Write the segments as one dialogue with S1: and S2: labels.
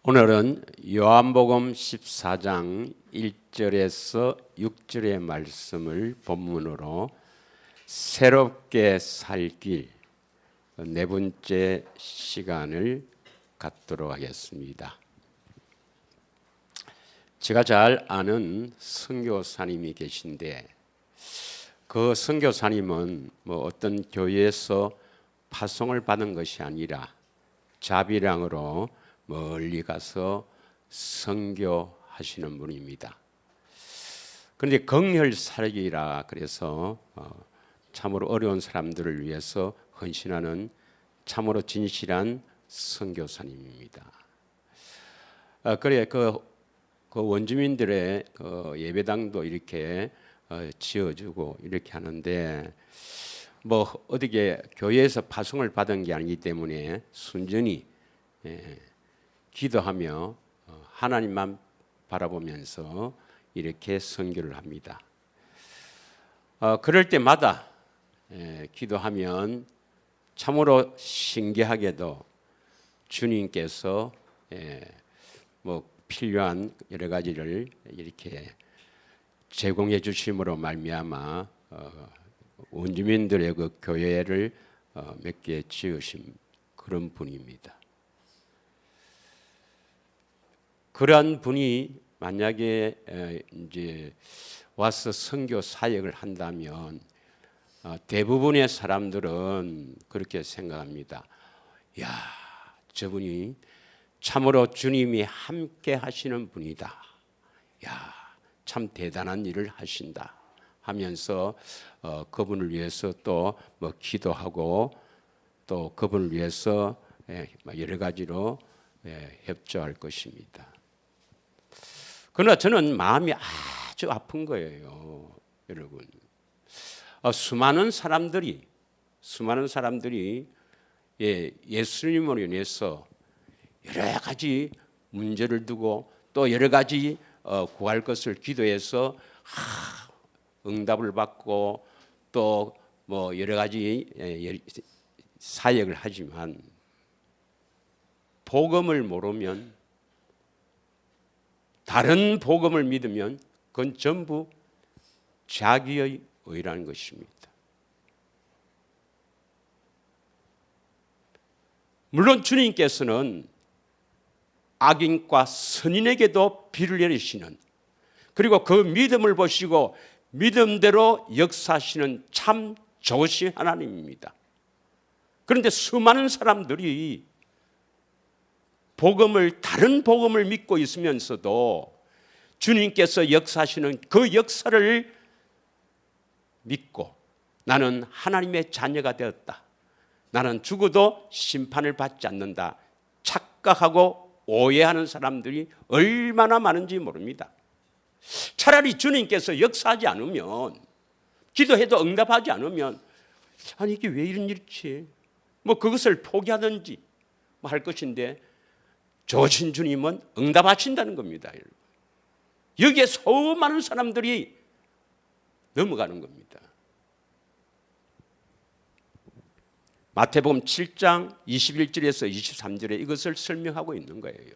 S1: 오늘은 요한복음 14장 1절에서 6절의 말씀을 본문으로 새롭게 살 길 네 번째 시간을 갖도록 하겠습니다. 제가 잘 아는 선교사님이 계신데 그 선교사님은 어떤 교회에서 파송을 받은 것이 아니라 자비량으로 멀리 가서 선교하시는 분입니다. 그런데 긍휼사역이라 그래서 참으로 어려운 사람들을 위해서 헌신하는 참으로 진실한 선교사님입니다. 그래 그 원주민들의 예배당도 이렇게 지어주고 이렇게 하는데 어디게 교회에서 파송을 받은 게 아니기 때문에 순전히 기도하며 하나님만 바라보면서 이렇게 선교를 합니다. 그럴 때마다 기도하면 참으로 신기하게도 주님께서 필요한 여러 가지를 이렇게 제공해 주심으로 말미암아 원주민들의 그 교회를 몇 개 지으신 그런 분입니다. 그러한 분이 만약에 이제 와서 선교 사역을 한다면 대부분의 사람들은 그렇게 생각합니다. 야, 저분이 참으로 주님이 함께 하시는 분이다. 야, 참 대단한 일을 하신다 하면서 그분을 위해서 또 기도하고 또 그분을 위해서 여러 가지로 협조할 것입니다. 그러나 저는 마음이 아주 아픈 거예요, 여러분. 수많은 사람들이 예수님으로 인해서 여러 가지 문제를 두고 또 여러 가지 구할 것을 기도해서 응답을 받고 또 여러 가지 사역을 하지만 복음을 모르면, 다른 복음을 믿으면 그건 전부 자기의 의라는 것입니다. 물론 주님께서는 악인과 선인에게도 비를 내리시는, 그리고 그 믿음을 보시고 믿음대로 역사하시는 참 좋으신 하나님입니다. 그런데 수많은 사람들이 다른 복음을 믿고 있으면서도 주님께서 역사하시는 그 역사를 믿고 나는 하나님의 자녀가 되었다, 나는 죽어도 심판을 받지 않는다 착각하고 오해하는 사람들이 얼마나 많은지 모릅니다. 차라리 주님께서 역사하지 않으면, 기도해도 응답하지 않으면 아니 이게 왜 이런 일이지, 그것을 포기하든지 할 것인데 좋으신 주님은 응답하신다는 겁니다. 여기에 수많은 사람들이 넘어가는 겁니다. 마태복음 7장 21절에서 23절에 이것을 설명하고 있는 거예요.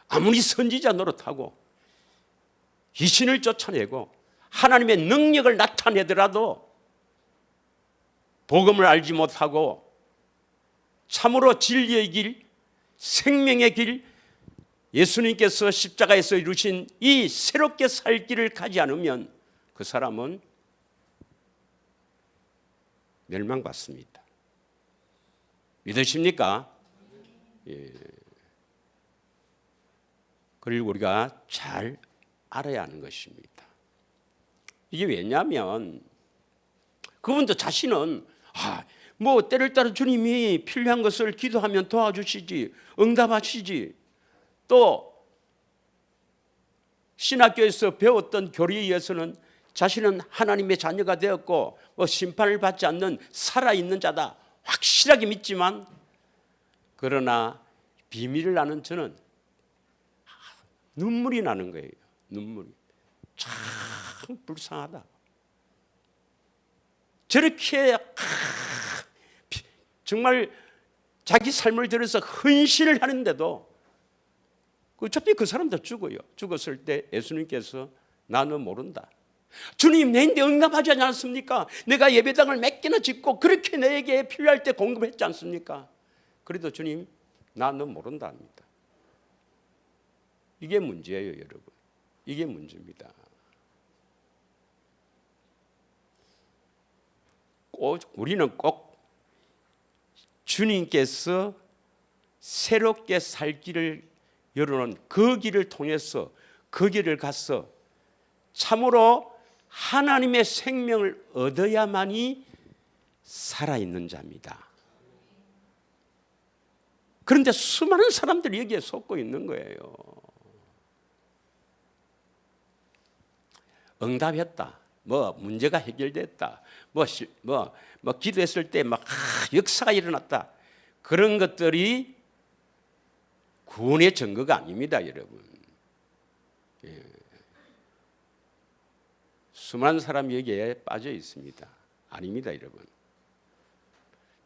S1: 아무리 선지자 노릇하고 귀신을 쫓아내고 하나님의 능력을 나타내더라도 복음을 알지 못하고 참으로 진리의 길, 생명의 길, 예수님께서 십자가에서 이루신 이 새롭게 살 길을 가지 않으면 그 사람은 멸망받습니다. 믿으십니까? 예. 그리고 우리가 잘 알아야 하는 것입니다. 이게 왜냐하면 그분도 자신은 때를 따라 주님이 필요한 것을 기도하면 도와주시지, 응답하시지, 또 신학교에서 배웠던 교리에 의해서는 자신은 하나님의 자녀가 되었고 심판을 받지 않는 살아있는 자다 확실하게 믿지만, 그러나 비밀을 아는 저는 눈물이 나는 거예요. 눈물이 참 불쌍하다. 저렇게 정말 자기 삶을 들여서 헌신을 하는데도 어차피 그 사람도 죽어요. 죽었을 때 예수님께서 나는 모른다. 주님 내인데 응답하지 않습니까? 내가 예배당을 몇 개나 짓고 그렇게 내게 필요할 때 공급했지 않습니까? 그래도 주님 나는 모른다 합니다. 이게 문제예요, 여러분. 이게 문제입니다. 우리는 꼭 주님께서 새롭게 살 길을 열어놓은 그 길을 통해서 그 길을 가서 참으로 하나님의 생명을 얻어야만이 살아있는 자입니다. 그런데 수많은 사람들이 여기에 속고 있는 거예요. 응답했다. 문제가 해결됐다. 기도했을 때 역사가 일어났다. 그런 것들이 구원의 증거가 아닙니다, 여러분. 예. 수많은 사람이 여기에 빠져 있습니다. 아닙니다, 여러분.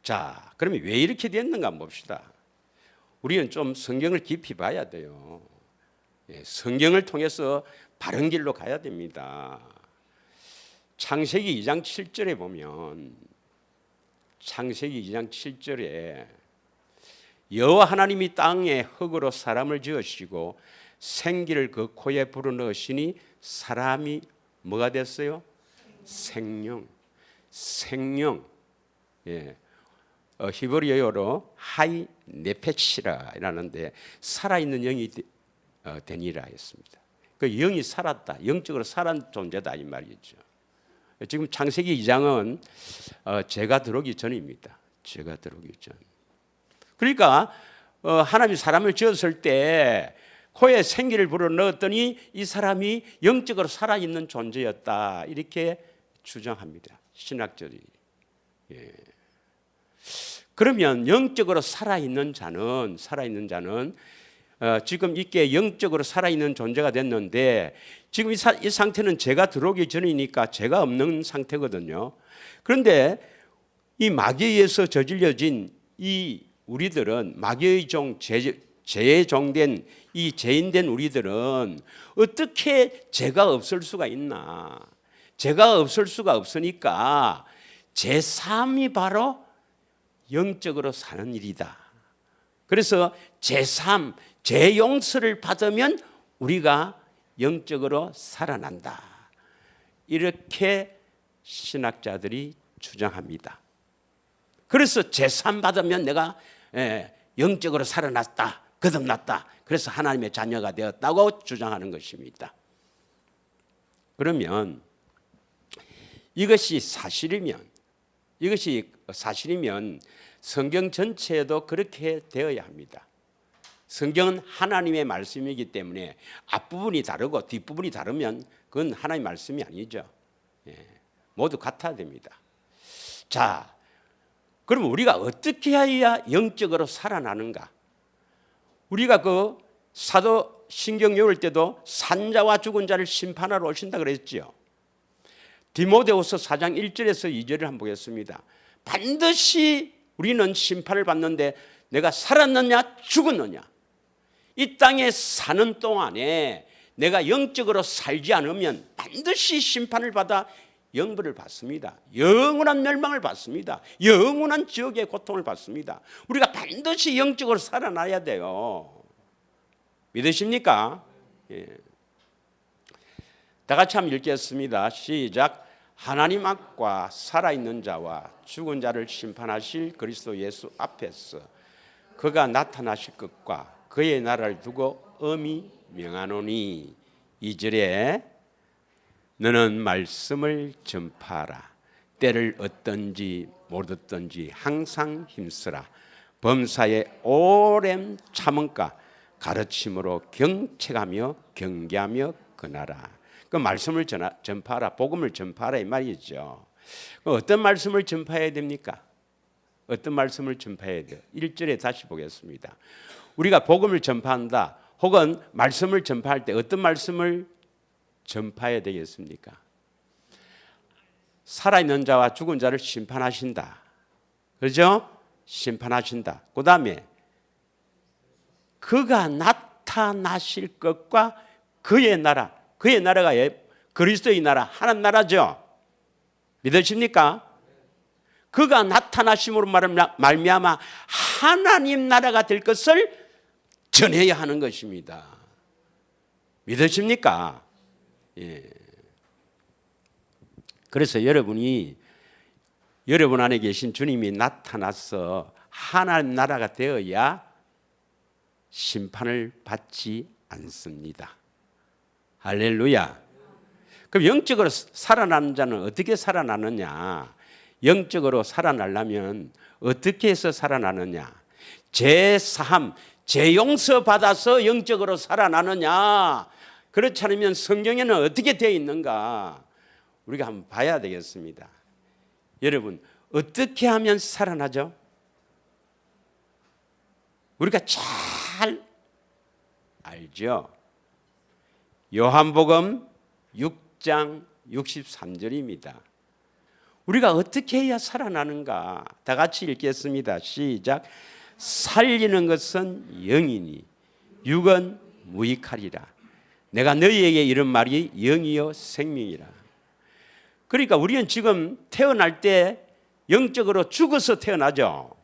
S1: 자, 그러면 왜 이렇게 됐는가 한번 봅시다. 우리는 좀 성경을 깊이 봐야 돼요. 예, 성경을 통해서 바른 길로 가야 됩니다. 창세기 2장 7절에 보면 창세기 2장 7절에 여호와 하나님이 땅에 흙으로 사람을 지으시고 생기를 그 코에 불어넣으시니 사람이 뭐가 됐어요? 생명. 예. 히브리어로 하이 네페치라라는데 살아있는 영이 되니라 했습니다. 그 영이 살았다. 영적으로 살아난 존재다 이 말이죠. 지금 창세기 2장은 제가 들어오기 전입니다. 제가 들어오기 전. 그러니까 하나님이 사람을 지었을 때 코에 생기를 불어넣었더니 이 사람이 영적으로 살아있는 존재였다. 이렇게 주장합니다. 신학자들이. 예. 그러면 영적으로 살아있는 자는 지금 이게 영적으로 살아있는 존재가 됐는데 지금 이 상태는 제가 들어오기 전이니까 제가 없는 상태거든요. 그런데 이 마귀에 의해서 저질러진 이 우리들은 마귀의 종, 죄의 종된 이 죄인된 우리들은 어떻게 죄가 없을 수가 있나? 죄가 없을 수가 없으니까 제3이 바로 영적으로 사는 일이다. 그래서 제3, 죄 용서를 받으면 우리가 영적으로 살아난다. 이렇게 신학자들이 주장합니다. 그래서 제3 받으면 내가 영적으로 살아났다, 거듭났다. 그래서 하나님의 자녀가 되었다고 주장하는 것입니다. 그러면 이것이 사실이면 성경 전체에도 그렇게 되어야 합니다. 성경은 하나님의 말씀이기 때문에 앞부분이 다르고 뒷부분이 다르면 그건 하나님의 말씀이 아니죠. 모두 같아야 됩니다. 자, 그럼 우리가 어떻게 해야 영적으로 살아나는가? 우리가 그 사도 신경 외울 때도 산자와 죽은 자를 심판하러 오신다 그랬죠. 디모데후서 4장 1절에서 2절을 한번 보겠습니다. 반드시 우리는 심판을 받는데 내가 살았느냐 죽었느냐, 이 땅에 사는 동안에 내가 영적으로 살지 않으면 반드시 심판을 받아 영벌을 받습니다. 영원한 멸망을 받습니다. 영원한 지옥의 고통을 받습니다. 우리가 반드시 영적으로 살아나야 돼요. 믿으십니까? 예. 다 같이 한번 읽겠습니다. 시작. 하나님 앞과 살아있는 자와 죽은 자를 심판하실 그리스도 예수 앞에서 그가 나타나실 것과 그의 나라를 두고 엄히 명하노니. 2절에 너는 말씀을 전파하라. 때를 얻든지 못 얻든지 항상 힘쓰라. 범사에 오랜 참음과 가르침으로 경책하며 경계하며 권하라. 그 말씀을 전파하라, 복음을 전파하라 이 말이죠. 어떤 말씀을 전파해야 됩니까? 어떤 말씀을 전파해야 돼요? 1절에 다시 보겠습니다. 우리가 복음을 전파한다 혹은 말씀을 전파할 때 어떤 말씀을 전파해야 되겠습니까? 살아있는 자와 죽은 자를 심판하신다. 그렇죠? 심판하신다. 그 다음에 그가 나타나실 것과 그의 나라가 그리스도의 나라, 하나님 나라죠. 믿으십니까? 그가 나타나심으로 말미암아 하나님 나라가 될 것을 전해야 하는 것입니다. 믿으십니까? 예. 그래서 여러분 안에 계신 주님이 나타나서 하나님 나라가 되어야 심판을 받지 않습니다. 할렐루야. 그럼 영적으로 살아나는 자는 어떻게 살아나느냐? 영적으로 살아나려면 어떻게 해서 살아나느냐? 제사함, 제용서 받아서 영적으로 살아나느냐? 그렇지 않으면 성경에는 어떻게 되어 있는가? 우리가 한번 봐야 되겠습니다. 여러분, 어떻게 하면 살아나죠? 우리가 잘 알죠? 요한복음 6장 63절입니다. 우리가 어떻게 해야 살아나는가? 다 같이 읽겠습니다. 시작. 살리는 것은 영이니 육은 무익하리라. 내가 너희에게 이런 말이 영이요 생명이라. 그러니까 우리는 지금 태어날 때 영적으로 죽어서 태어나죠.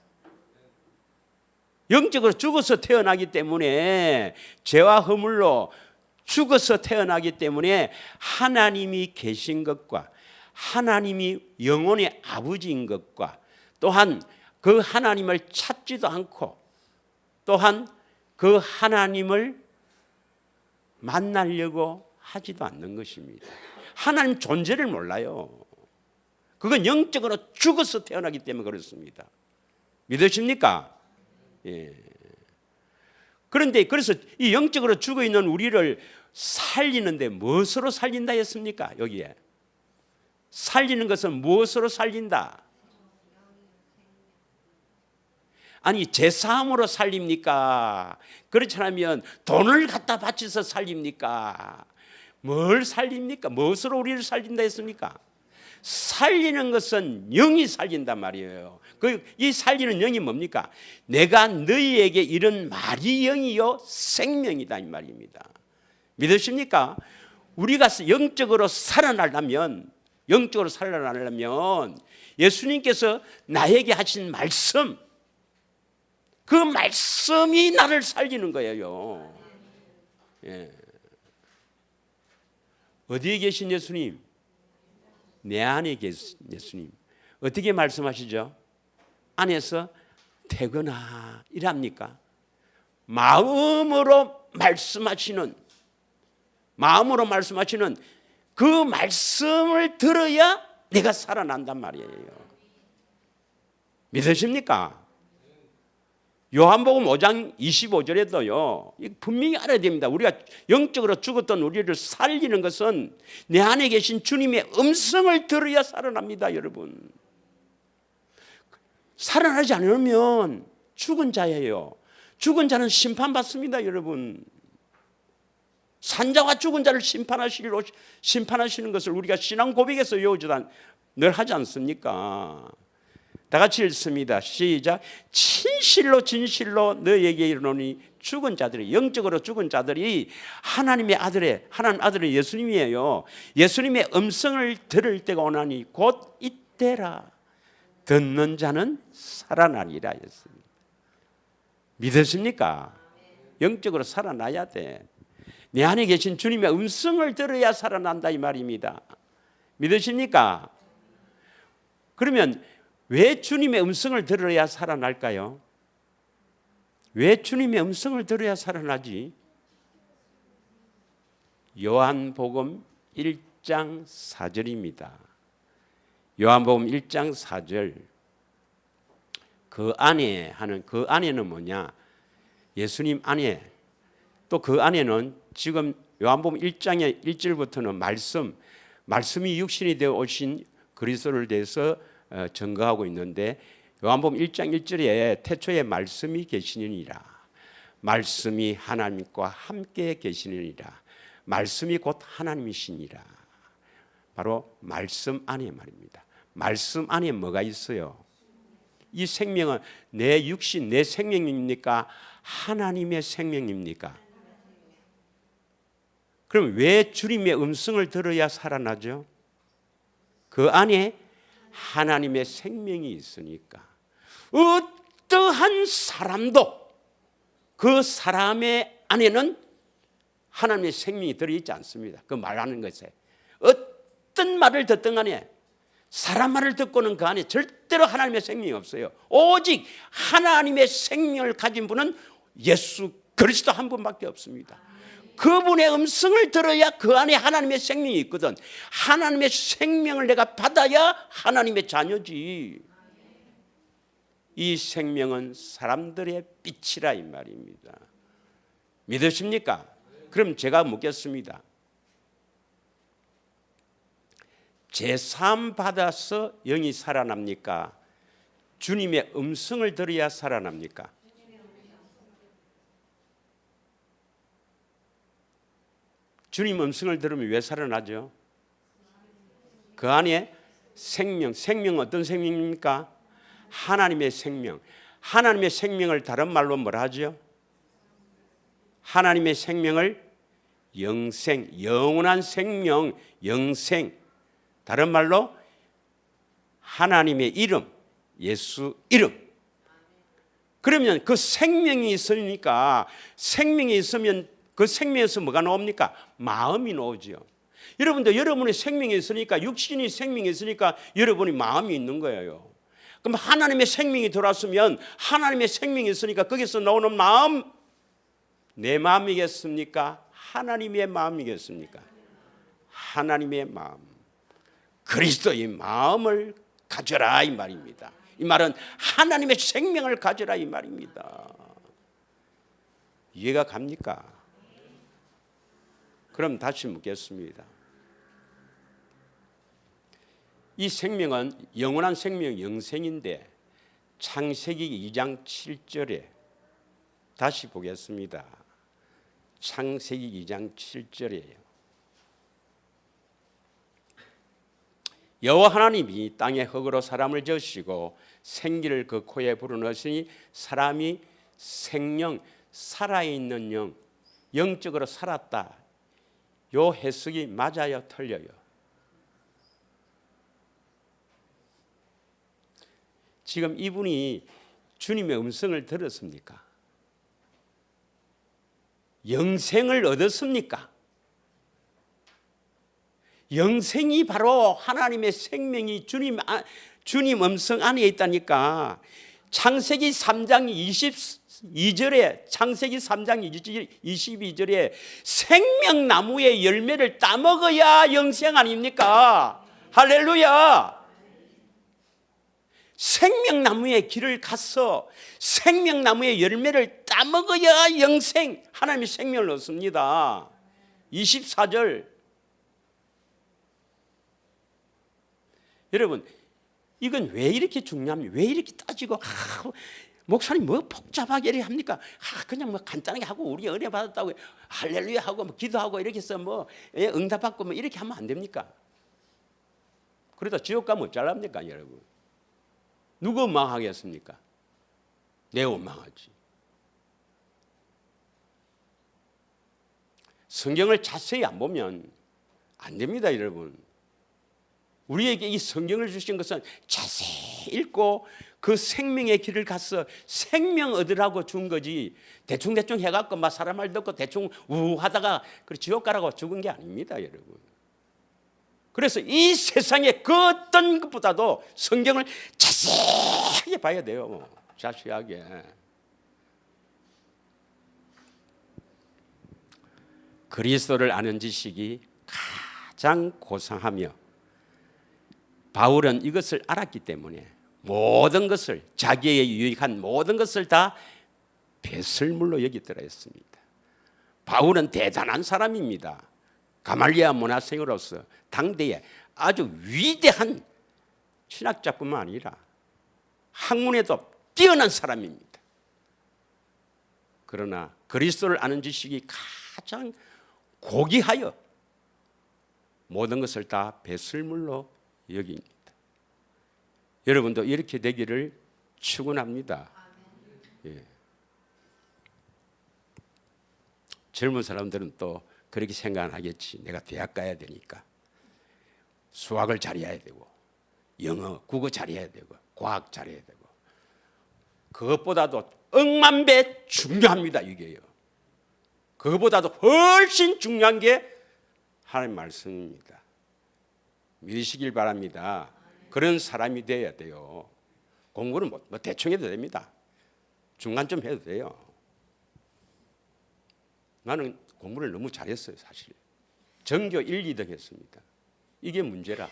S1: 영적으로 죽어서 태어나기 때문에 죄와 허물로 죽어서 태어나기 때문에 하나님이 계신 것과 하나님이 영혼의 아버지인 것과 또한 그 하나님을 찾지도 않고 또한 그 하나님을 만나려고 하지도 않는 것입니다. 하나님 존재를 몰라요. 그건 영적으로 죽어서 태어나기 때문에 그렇습니다. 믿으십니까? 예. 그런데 그래서 이 영적으로 죽어 있는 우리를 살리는데 무엇으로 살린다 했습니까? 여기에 살리는 것은 무엇으로 살린다? 아니 제사함으로 살립니까? 그렇지 않으면 돈을 갖다 바쳐서 살립니까? 뭘 살립니까? 무엇으로 우리를 살린다 했습니까? 살리는 것은 영이 살린단 말이에요. 이 살리는 영이 뭡니까? 내가 너희에게 이런 말이 영이요 생명이다 이 말입니다. 믿으십니까? 우리가 영적으로 살아나려면 예수님께서 나에게 하신 말씀, 그 말씀이 나를 살리는 거예요. 예. 어디에 계신 예수님? 내 안에 계신 예수님. 어떻게 말씀하시죠? 안에서 되거나 이랍니까? 마음으로 말씀하시는 그 말씀을 들어야 내가 살아난단 말이에요. 믿으십니까? 요한복음 5장 25절에도요. 분명히 알아야 됩니다. 우리가 영적으로 죽었던 우리를 살리는 것은 내 안에 계신 주님의 음성을 들어야 살아납니다. 여러분. 살아나지 않으면 죽은 자예요. 죽은 자는 심판받습니다. 여러분. 산자와 죽은 자를 심판하시는 것을 우리가 신앙 고백에서 외우지도 늘 하지 않습니까? 다 같이 읽습니다. 시작. 진실로 너희에게 이르노니 죽은 자들이, 영적으로 죽은 자들이 하나님 아들의 예수님이에요. 예수님의 음성을 들을 때가 오나니 곧 이때라. 듣는 자는 살아나리라 했습니다. 믿으십니까? 영적으로 살아나야 돼. 내 안에 계신 주님의 음성을 들어야 살아난다 이 말입니다. 믿으십니까? 그러면 왜 주님의 음성을 들어야 살아날까요? 왜 주님의 음성을 들어야 살아나지? 요한복음 1장 4절입니다. 요한복음 1장 4절. 그 안에는 뭐냐? 예수님 안에, 또 그 안에는 지금 요한복음 1장의 1절부터는 말씀이 육신이 되어 오신 그리스도를 대해서 증거하고 있는데, 요한복음 1장 1절에 태초에 말씀이 계시느니라. 말씀이 하나님과 함께 계시느니라. 말씀이 곧 하나님이시니라. 바로 말씀 안에 말입니다. 말씀 안에 뭐가 있어요? 이 생명은 내 육신, 내 생명입니까? 하나님의 생명입니까? 그럼 왜 주님의 음성을 들어야 살아나죠? 그 안에 하나님의 생명이 있으니까. 어떠한 사람도 그 사람의 안에는 하나님의 생명이 들어있지 않습니다. 그 말하는 것에 어떤 말을 듣든 간에 사람 말을 듣고는 그 안에 절대로 하나님의 생명이 없어요. 오직 하나님의 생명을 가진 분은 예수 그리스도 한 분밖에 없습니다. 그분의 음성을 들어야 그 안에 하나님의 생명이 있거든. 하나님의 생명을 내가 받아야 하나님의 자녀지. 이 생명은 사람들의 빛이라 이 말입니다. 믿으십니까? 그럼 제가 묻겠습니다. 제사함 받아서 영이 살아납니까? 주님의 음성을 들어야 살아납니까? 주님 음성을 들으면 왜 살아나죠? 그 안에 생명, 생명은 어떤 생명입니까? 하나님의 생명. 하나님의 생명을 다른 말로 뭐라 하죠? 하나님의 생명을 영생, 영원한 생명, 영생. 다른 말로 하나님의 이름, 예수 이름. 그러면 그 생명이 있으니까 생명이 있으면 그 생명에서 뭐가 나옵니까? 마음이 나오죠. 여러분도 여러분의 생명이 있으니까 육신이 생명이 있으니까 여러분이 마음이 있는 거예요. 그럼 하나님의 생명이 들어왔으면 하나님의 생명이 있으니까 거기서 나오는 마음 내 마음이겠습니까? 하나님의 마음이겠습니까? 하나님의 마음. 그리스도의 마음을 가져라 이 말입니다. 이 말은 하나님의 생명을 가져라 이 말입니다. 이해가 갑니까? 그럼 다시 묻겠습니다. 이 생명은 영원한 생명 영생인데 창세기 2장 7절에 다시 보겠습니다. 창세기 2장 7절이에요. 여호와 하나님이 땅에 흙으로 사람을 지으시고 생기를 그 코에 불어넣으시니 사람이 생령, 살아있는 영, 영적으로 살았다. 요 해석이 맞아요, 틀려요? 지금 이분이 주님의 음성을 들었습니까? 영생을 얻었습니까? 영생이 바로 하나님의 생명이 주님 음성 안에 있다니까. 창세기 3장 22절에 창세기 3장 22절에 생명나무의 열매를 따먹어야 영생 아닙니까? 할렐루야. 생명나무의 길을 가서 생명나무의 열매를 따먹어야 영생, 하나님의 생명을 얻습니다. 24절. 여러분, 이건 왜 이렇게 중요합니까? 왜 이렇게 따지고 목사님 뭐 복잡하게 이렇게 합니까? 그냥 뭐 간단하게 하고 우리 은혜 받았다고 할렐루야 하고 뭐 기도하고 이렇게 해서 뭐 응답받고 뭐 이렇게 하면 안 됩니까? 그러다 지옥 가면 어쩌랍니까, 여러분? 누구 원망하겠습니까? 내 원망하지. 성경을 자세히 안 보면 안 됩니다, 여러분. 우리에게 이 성경을 주신 것은 자세히 읽고 그 생명의 길을 가서 생명 얻으라고 준 거지, 대충대충 해갖고 막 사람 말 듣고 대충 우하다가 지옥 가라고 죽은 게 아닙니다, 여러분. 그래서 이 세상의 그 어떤 것보다도 성경을 자세하게 봐야 돼요. 자세하게. 그리스도를 아는 지식이 가장 고상하며 바울은 이것을 알았기 때문에 모든 것을 자기에게 유익한 모든 것을 다 배설물로 여기더라 했습니다. 바울은 대단한 사람입니다. 가말리아 문화생으로서 당대에 아주 위대한 신학자뿐만 아니라 학문에도 뛰어난 사람입니다. 그러나 그리스도를 아는 지식이 가장 고귀하여 모든 것을 다 배설물로 여깁니다. 여러분도 이렇게 되기를 축원합니다. 예. 젊은 사람들은 또 그렇게 생각하겠지. 내가 대학 가야 되니까 수학을 잘해야 되고 영어, 국어 잘해야 되고 과학 잘해야 되고 그것보다도 억만배 중요합니다. 이게요. 그것보다도 훨씬 중요한 게 하나님 말씀입니다. 믿으시길 바랍니다. 그런 사람이 되어야 돼요. 공부는 뭐 대충 해도 됩니다. 중간쯤 해도 돼요. 나는 공부를 너무 잘했어요. 사실 전교 1, 2등 했습니다. 이게 문제라.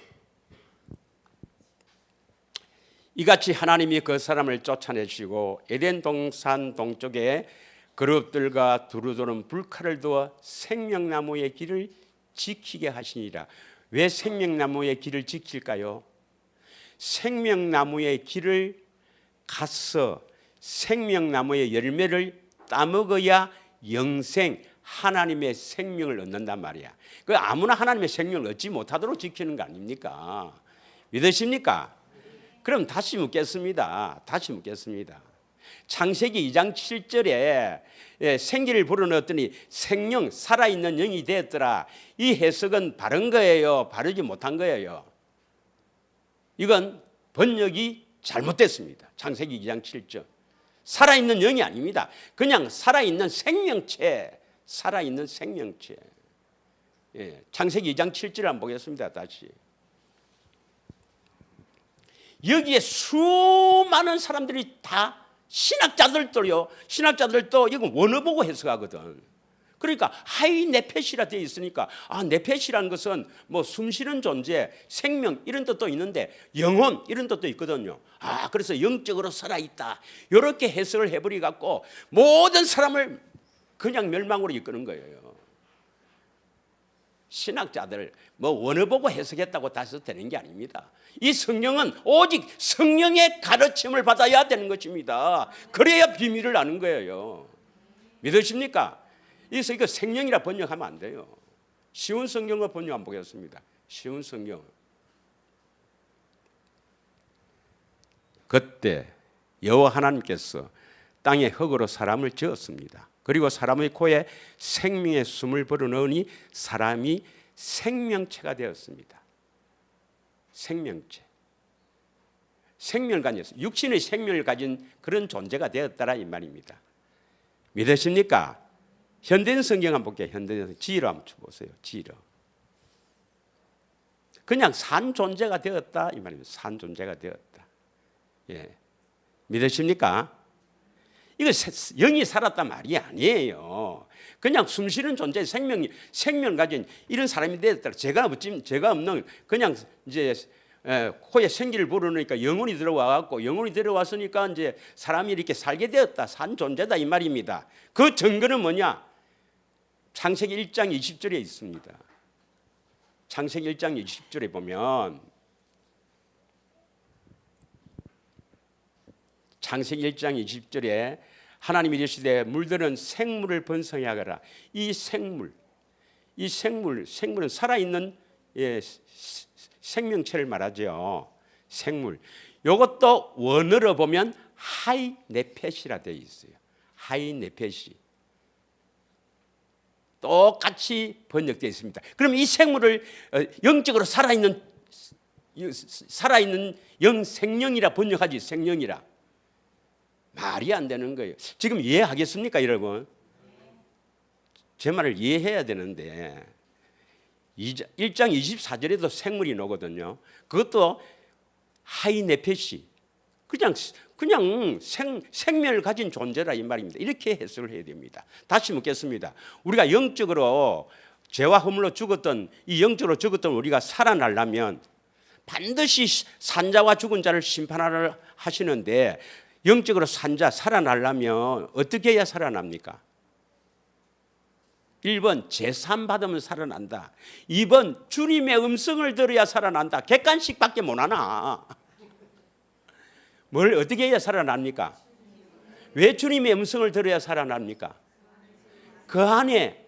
S1: 이같이 하나님이 그 사람을 쫓아내시고 에덴 동산 동쪽에 그룹들과 두루두는 불칼을 두어 생명나무의 길을 지키게 하시니라. 왜 생명나무의 길을 지킬까요? 생명나무의 길을 가서 생명나무의 열매를 따먹어야 영생, 하나님의 생명을 얻는단 말이야. 그 아무나 하나님의 생명을 얻지 못하도록 지키는 거 아닙니까? 믿으십니까? 그럼 다시 묻겠습니다. 창세기 2장 7절에 생기를 불어넣었더니 생명, 살아있는 영이 되었더라. 이 해석은 바른 거예요? 바르지 못한 거예요? 이건 번역이 잘못됐습니다. 창세기 2장 7절. 살아있는 영이 아닙니다. 그냥 살아있는 생명체. 예, 창세기 2장 7절 한번 보겠습니다. 다시. 여기에 수많은 사람들이 다 신학자들도 이건 원어 보고 해석하거든. 그러니까 하이 네펫이라 되어 있으니까 네펫이라는 것은 뭐 숨쉬는 존재, 생명 이런 뜻도 있는데 영혼 이런 뜻도 있거든요. 그래서 영적으로 살아있다. 이렇게 해석을 해버리 갖고 모든 사람을 그냥 멸망으로 이끄는 거예요. 신학자들 뭐 원어 보고 해석했다고 다 해서 되는 게 아닙니다. 이 성령은 오직 성령의 가르침을 받아야 되는 것입니다. 그래야 비밀을 아는 거예요. 믿으십니까? 그래서 이거 생명이라 번역하면 안 돼요. 쉬운 성경을 번역 한번 보겠습니다. 쉬운 성경. 그때 여호와 하나님께서 땅에 흙으로 사람을 지었습니다. 그리고 사람의 코에 생명의 숨을 불어넣으니 사람이 생명체가 되었습니다. 생명체. 생명을 가진, 육신의 생명을 가진 그런 존재가 되었다라 이 말입니다. 믿으십니까? 현대인 성경 한번 볼게요. 현대인 성경. 지로 한번 보세요. 지로. 그냥 산 존재가 되었다 이 말입니다. 산 존재가 되었다. 예. 믿으십니까? 이거 영이 살았단 말이 아니에요. 그냥 숨쉬는 존재, 생명을 가진 이런 사람이 되었다. 제가 없는 그냥 이제 코에 생기를 불어넣으니까 영혼이 들어와갖고 영혼이 들어왔으니까 이제 사람이 이렇게 살게 되었다. 산 존재다 이 말입니다. 그 증거는 뭐냐? 창세기 1장 20절에 있습니다. 창세기 1장 20절에 보면 창세기 1장 20절에 하나님이 이르시되 물들은 생물을 번성해 하거라. 이 생물은 살아있는 생명체를 말하죠. 생물. 이것도 원어로 보면 하이 네펫이라 되어 있어요. 하이 네펫이 똑같이 번역되어 있습니다. 그럼 이 생물을 영적으로 살아있는 생령이라 번역하지. 생령이라. 말이 안 되는 거예요. 지금 이해하겠습니까, 여러분? 제 말을 이해해야 되는데 1장 24절에도 생물이 나오거든요. 그것도 하이네펫이 그냥 생명을 가진 존재라 이 말입니다. 이렇게 해석을 해야 됩니다. 다시 묻겠습니다. 우리가 영적으로 죄와 허물로 죽었던 이 영적으로 죽었던 우리가 살아나려면 반드시 산자와 죽은 자를 심판하려 하시는데 영적으로 산자 살아나려면 어떻게 해야 살아납니까? 1번 제산 받으면 살아난다. 2번 주님의 음성을 들어야 살아난다. 객관식밖에 못하나. 뭘 어떻게 해야 살아납니까? 왜 주님의 음성을 들어야 살아납니까? 그 안에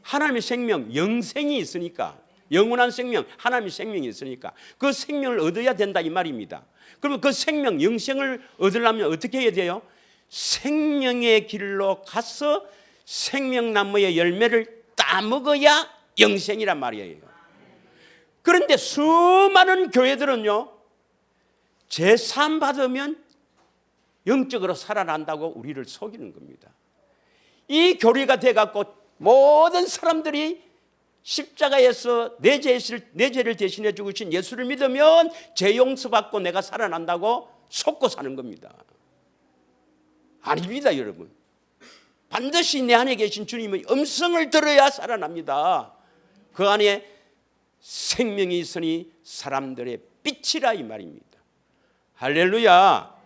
S1: 하나님의 생명 영생이 있으니까. 영원한 생명, 하나님의 생명이 있으니까 그 생명을 얻어야 된다 이 말입니다. 그러면 그 생명, 영생을 얻으려면 어떻게 해야 돼요? 생명의 길로 가서 생명나무의 열매를 따먹어야 영생이란 말이에요. 그런데 수많은 교회들은요, 제삼 받으면 영적으로 살아난다고 우리를 속이는 겁니다. 이 교리가 돼갖고 모든 사람들이 십자가에서 내 죄를 대신해 죽으신 예수를 믿으면 죄 용서받고 내가 살아난다고 속고 사는 겁니다. 아닙니다, 여러분. 반드시 내 안에 계신 주님의 음성을 들어야 살아납니다. 그 안에 생명이 있으니 사람들의 빛이라 이 말입니다. 할렐루야.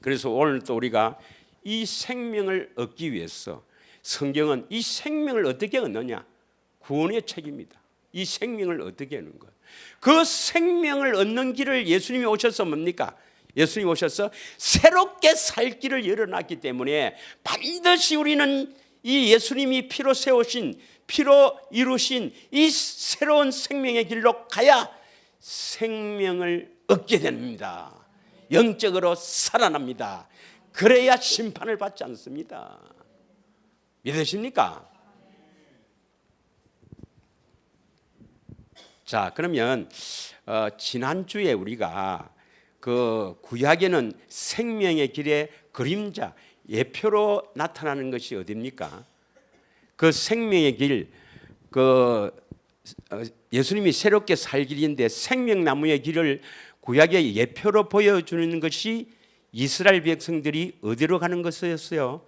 S1: 그래서 오늘 또 우리가 이 생명을 얻기 위해서 성경은 이 생명을 어떻게 얻느냐? 구원의 책입니다. 이 생명을 어떻게 얻는 것. 그 생명을 얻는 길을 예수님이 오셔서 뭡니까? 예수님이 오셔서 새롭게 살 길을 열어놨기 때문에 반드시 우리는 이 예수님이 피로 세우신, 피로 이루신 이 새로운 생명의 길로 가야 생명을 얻게 됩니다. 영적으로 살아납니다. 그래야 심판을 받지 않습니다. 믿으십니까? 자, 그러면 지난주에 우리가 그 구약에는 생명의 길의 그림자, 예표로 나타나는 것이 어디입니까? 그 생명의 길, 예수님이 새롭게 살 길인데 생명나무의 길을 구약의 예표로 보여주는 것이 이스라엘 백성들이 어디로 가는 것이었어요?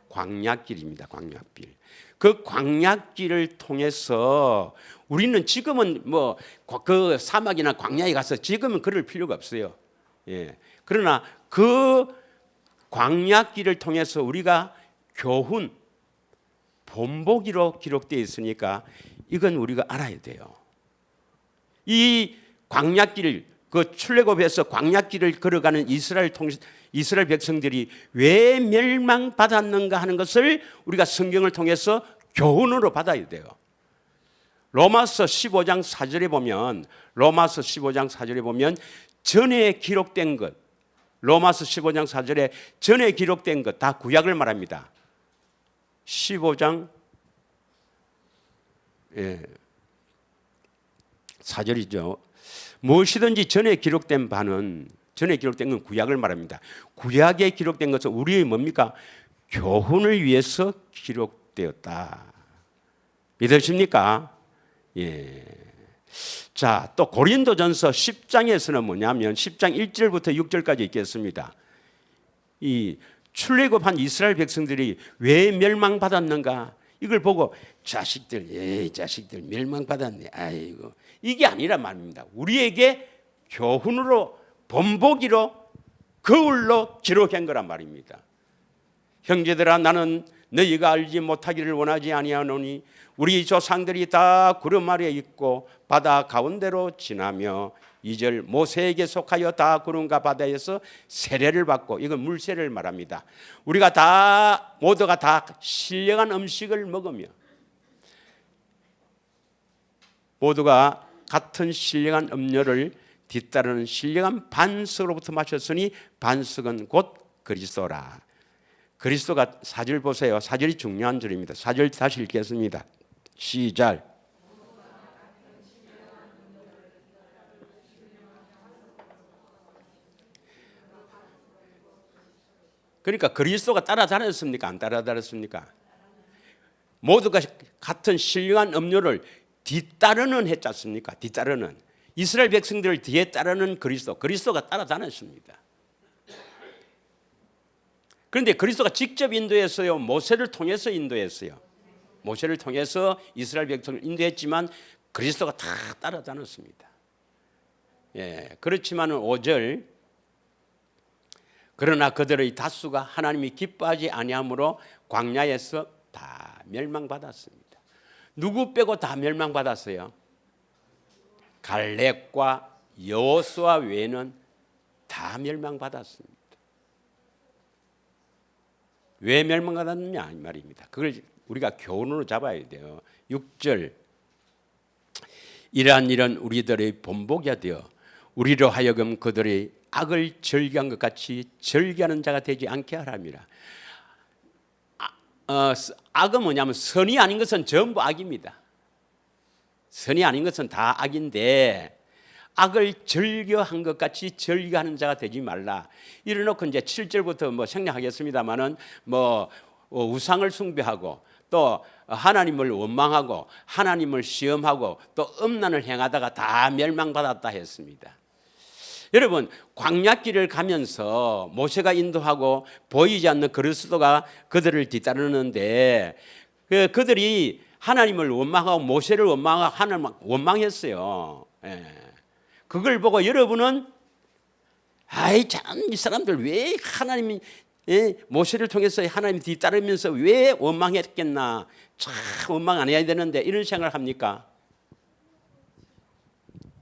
S1: 광야길입니다. 광야길. 그 광야길을 통해서 우리는 지금은 뭐 그 사막이나 광야에 가서 지금은 그럴 필요가 없어요. 예. 그러나 그 광야길을 통해서 우리가 교훈, 본보기로 기록되어 있으니까 이건 우리가 알아야 돼요. 이 광야길, 그 출애굽에서 광야길을 걸어가는 이스라엘 백성들이 왜 멸망받았는가 하는 것을 우리가 성경을 통해서 교훈으로 받아야 돼요. 로마서 15장 4절에 보면 전에 기록된 것, 로마서 15장 4절에 전에 기록된 것 다 구약을 말합니다. 15장 4절이죠. 무엇이든지 전에 기록된 건 구약을 말합니다. 구약에 기록된 것은 우리의 뭡니까? 교훈을 위해서 기록되었다. 믿으십니까? 예. 자, 또 고린도전서 10장에서는 뭐냐면 10장 1절부터 6절까지 있겠습니다. 이 출애굽한 이스라엘 백성들이 왜 멸망받았는가? 이걸 보고 자식들 멸망받았네. 아이고. 이게 아니란 말입니다. 우리에게 교훈으로, 본보기로, 거울로 기록한 거란 말입니다. 형제들아, 나는 너희가 알지 못하기를 원하지 아니하노니 우리 조상들이 다 구름 아래에 있고 바다 가운데로 지나며 2절 모세에게 속하여 다 구름과 바다에서 세례를 받고, 이건 물세례를 말합니다. 우리가 모두가 다 신령한 음식을 먹으며 모두가 같은 신령한 음료를 뒤따르는 신령한 반석으로부터 마셨으니 반석은 곧 그리스도라. 그리스도가 4절 보세요. 4절이 중요한 절입니다. 4절 다시 읽겠습니다. 시작. 그러니까 그리스도가 따라다녔습니까? 안 따라다녔습니까? 모두가 같은 신령한 음료를 뒤따르는 했지 않습니까? 뒤따르는. 이스라엘 백성들을 뒤에 따르는 그리스도가 따라다녔습니다. 그런데 그리스도가 직접 인도했어요? 모세를 통해서 인도했어요? 모세를 통해서 이스라엘 백성을 인도했지만 그리스도가 다 따라다녔습니다. 예, 그렇지만 5절 그러나 그들의 다수가 하나님이 기뻐하지 아니하므로 광야에서 다 멸망받았습니다. 누구 빼고 다 멸망받았어요? 갈렙과 여호수아 외에는 다 멸망받았습니다. 왜 멸망받았느냐 이 말입니다. 그걸 우리가 교훈으로 잡아야 돼요. 6절 이러한 일은 우리들의 본보기가 되어 우리로 하여금 그들의 악을 절기한 것 같이 절기하는 자가 되지 않게 하랍니다. 악은 뭐냐면 선이 아닌 것은 전부 악입니다. 선이 아닌 것은 다 악인데 악을 절겨한 것 같이 절기하는 자가 되지 말라. 이래놓고 이제 7절부터 뭐 생략하겠습니다만은 뭐 우상을 숭배하고 또 하나님을 원망하고 하나님을 시험하고 또 음란을 행하다가 다 멸망받았다 했습니다. 여러분 광야길을 가면서 모세가 인도하고 보이지 않는 그리스도가 그들을 뒤따르는데 그들이 하나님을 원망하고 모세를 원망하고 하나님을 원망했어요. 그걸 보고 여러분은 아이 참 이 사람들 왜 하나님이 모세를 통해서 하나님 뒤따르면서 왜 원망했겠나, 참 원망 안 해야 되는데 이런 생각을 합니까?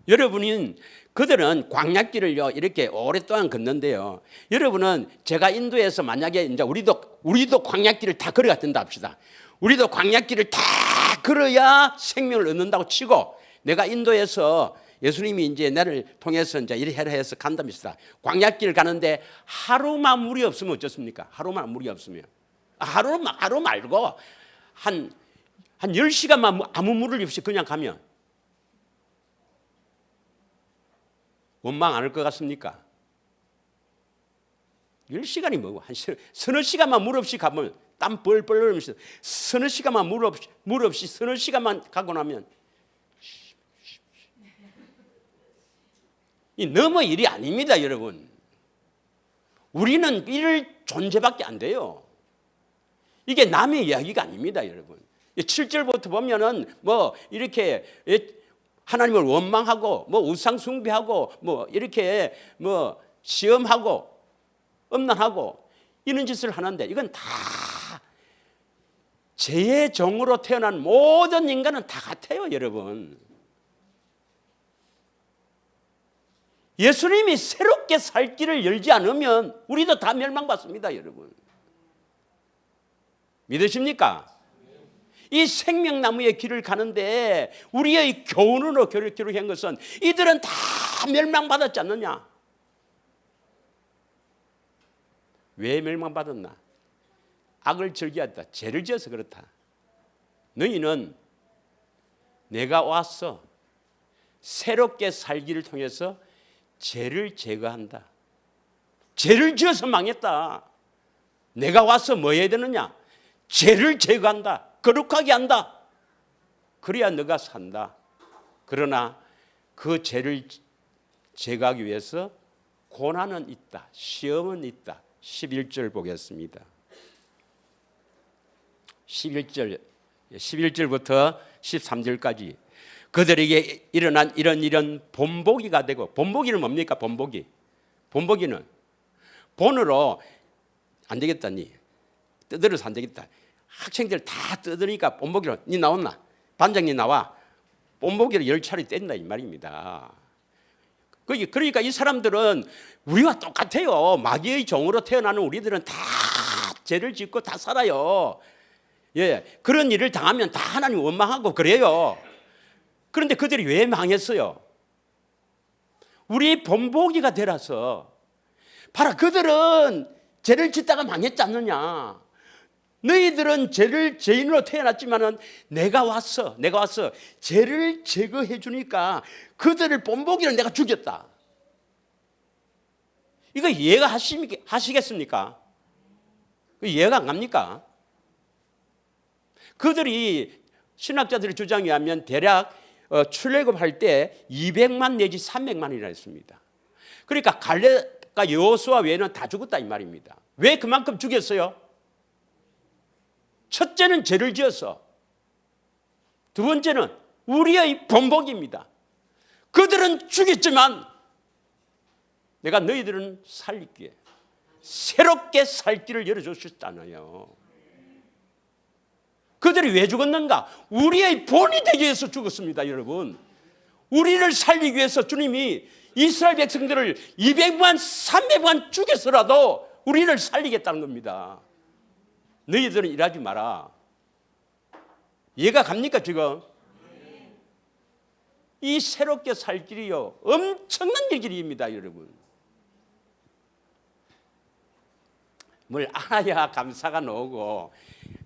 S1: 여러분은 그들은 광야길을요 이렇게 오랫동안 걷는데요. 여러분은 제가 인도에서 만약에 이제 우리도 광야길을 다 걸어갔던다 합시다. 우리도 광야길을 다 걸어야 생명을 얻는다고 치고 내가 인도에서 예수님이 이제 나를 통해서 이제 이래 해라 해서 간답니다. 광야길 가는데 하루만 물이 없으면 어쩌습니까? 하루만 물이 없으면 하루 말고 한 10시간만 아무 물을 없이 그냥 가면 원망 안 할 것 같습니까? 10시간이 뭐고 한 서너 시간만 물 없이 가면 땀 뻘뻘 흘리면서 서너 시간만 물 없이 서너 시간만 가고 나면 이 너무 일이 아닙니다, 여러분. 우리는 이럴 존재밖에 안 돼요. 이게 남의 이야기가 아닙니다, 여러분. 7절부터 보면은 뭐 이렇게 하나님을 원망하고 뭐 우상 숭배하고 뭐 이렇게 뭐 시험하고 음란하고 이런 짓을 하는데 이건 다 죄의 종으로 태어난 모든 인간은 다 같아요, 여러분. 예수님이 새롭게 살 길을 열지 않으면 우리도 다 멸망받습니다, 여러분. 믿으십니까? 이 생명나무의 길을 가는데 우리의 교훈으로 기록한 것은 이들은 다 멸망받았지 않느냐? 왜 멸망받았나? 악을 즐겼다. 죄를 지어서 그렇다. 너희는 내가 와서 새롭게 살기를 통해서 죄를 제거한다. 죄를 지어서 망했다. 내가 와서 뭐 해야 되느냐? 죄를 제거한다. 거룩하게 한다. 그래야 너가 산다. 그러나 그 죄를 제거하기 위해서 고난은 있다. 시험은 있다. 11절 보겠습니다. 11절부터 13절까지 그들에게 일어난 이런 본보기가 되고, 본보기는 뭡니까? 본보기는 본으로 안 되겠다니 떠들어서 안 되겠다. 학생들 다 떠드니까 본보기로 니 나왔나? 반장님 나와. 본보기를 10차례 뗀다 이 말입니다. 그러니까 이 사람들은 우리와 똑같아요. 마귀의 종으로 태어나는 우리들은 다 죄를 짓고 다 살아요. 그런 일을 당하면 다 하나님 원망하고 그래요. 그런데 그들이 왜 망했어요? 우리 본보기가 되라서. 봐라, 그들은 죄를 짓다가 망했지 않느냐? 너희들은 죄인으로 태어났지만은 내가 와서 죄를 제거해 주니까 그들을 본보기를 내가 죽였다. 이거 이해가 하시겠습니까? 이해가 안 갑니까? 그들이 신학자들의 주장에 의하면 대략 출애굽할 때 200만 내지 300만이라 했습니다. 그러니까 갈렙과 여호수아 외에는 다 죽었다 이 말입니다. 왜 그만큼 죽였어요? 첫째는 죄를 지어서, 두 번째는 우리의 본보기입니다. 그들은 죽였지만 내가 너희들은 살리기에 새롭게 살 길을 열어주셨잖아요. 그들이 왜 죽었는가? 우리의 본이 되기 위해서 죽었습니다, 여러분. 우리를 살리기 위해서 주님이 이스라엘 백성들을 200만, 300만 죽여서라도 우리를 살리겠다는 겁니다. 너희들은 일하지 마라. 이해가 갑니까 지금? 이 새롭게 살 길이요 엄청난 길입니다 여러분. 뭘 알아야 감사가 나오고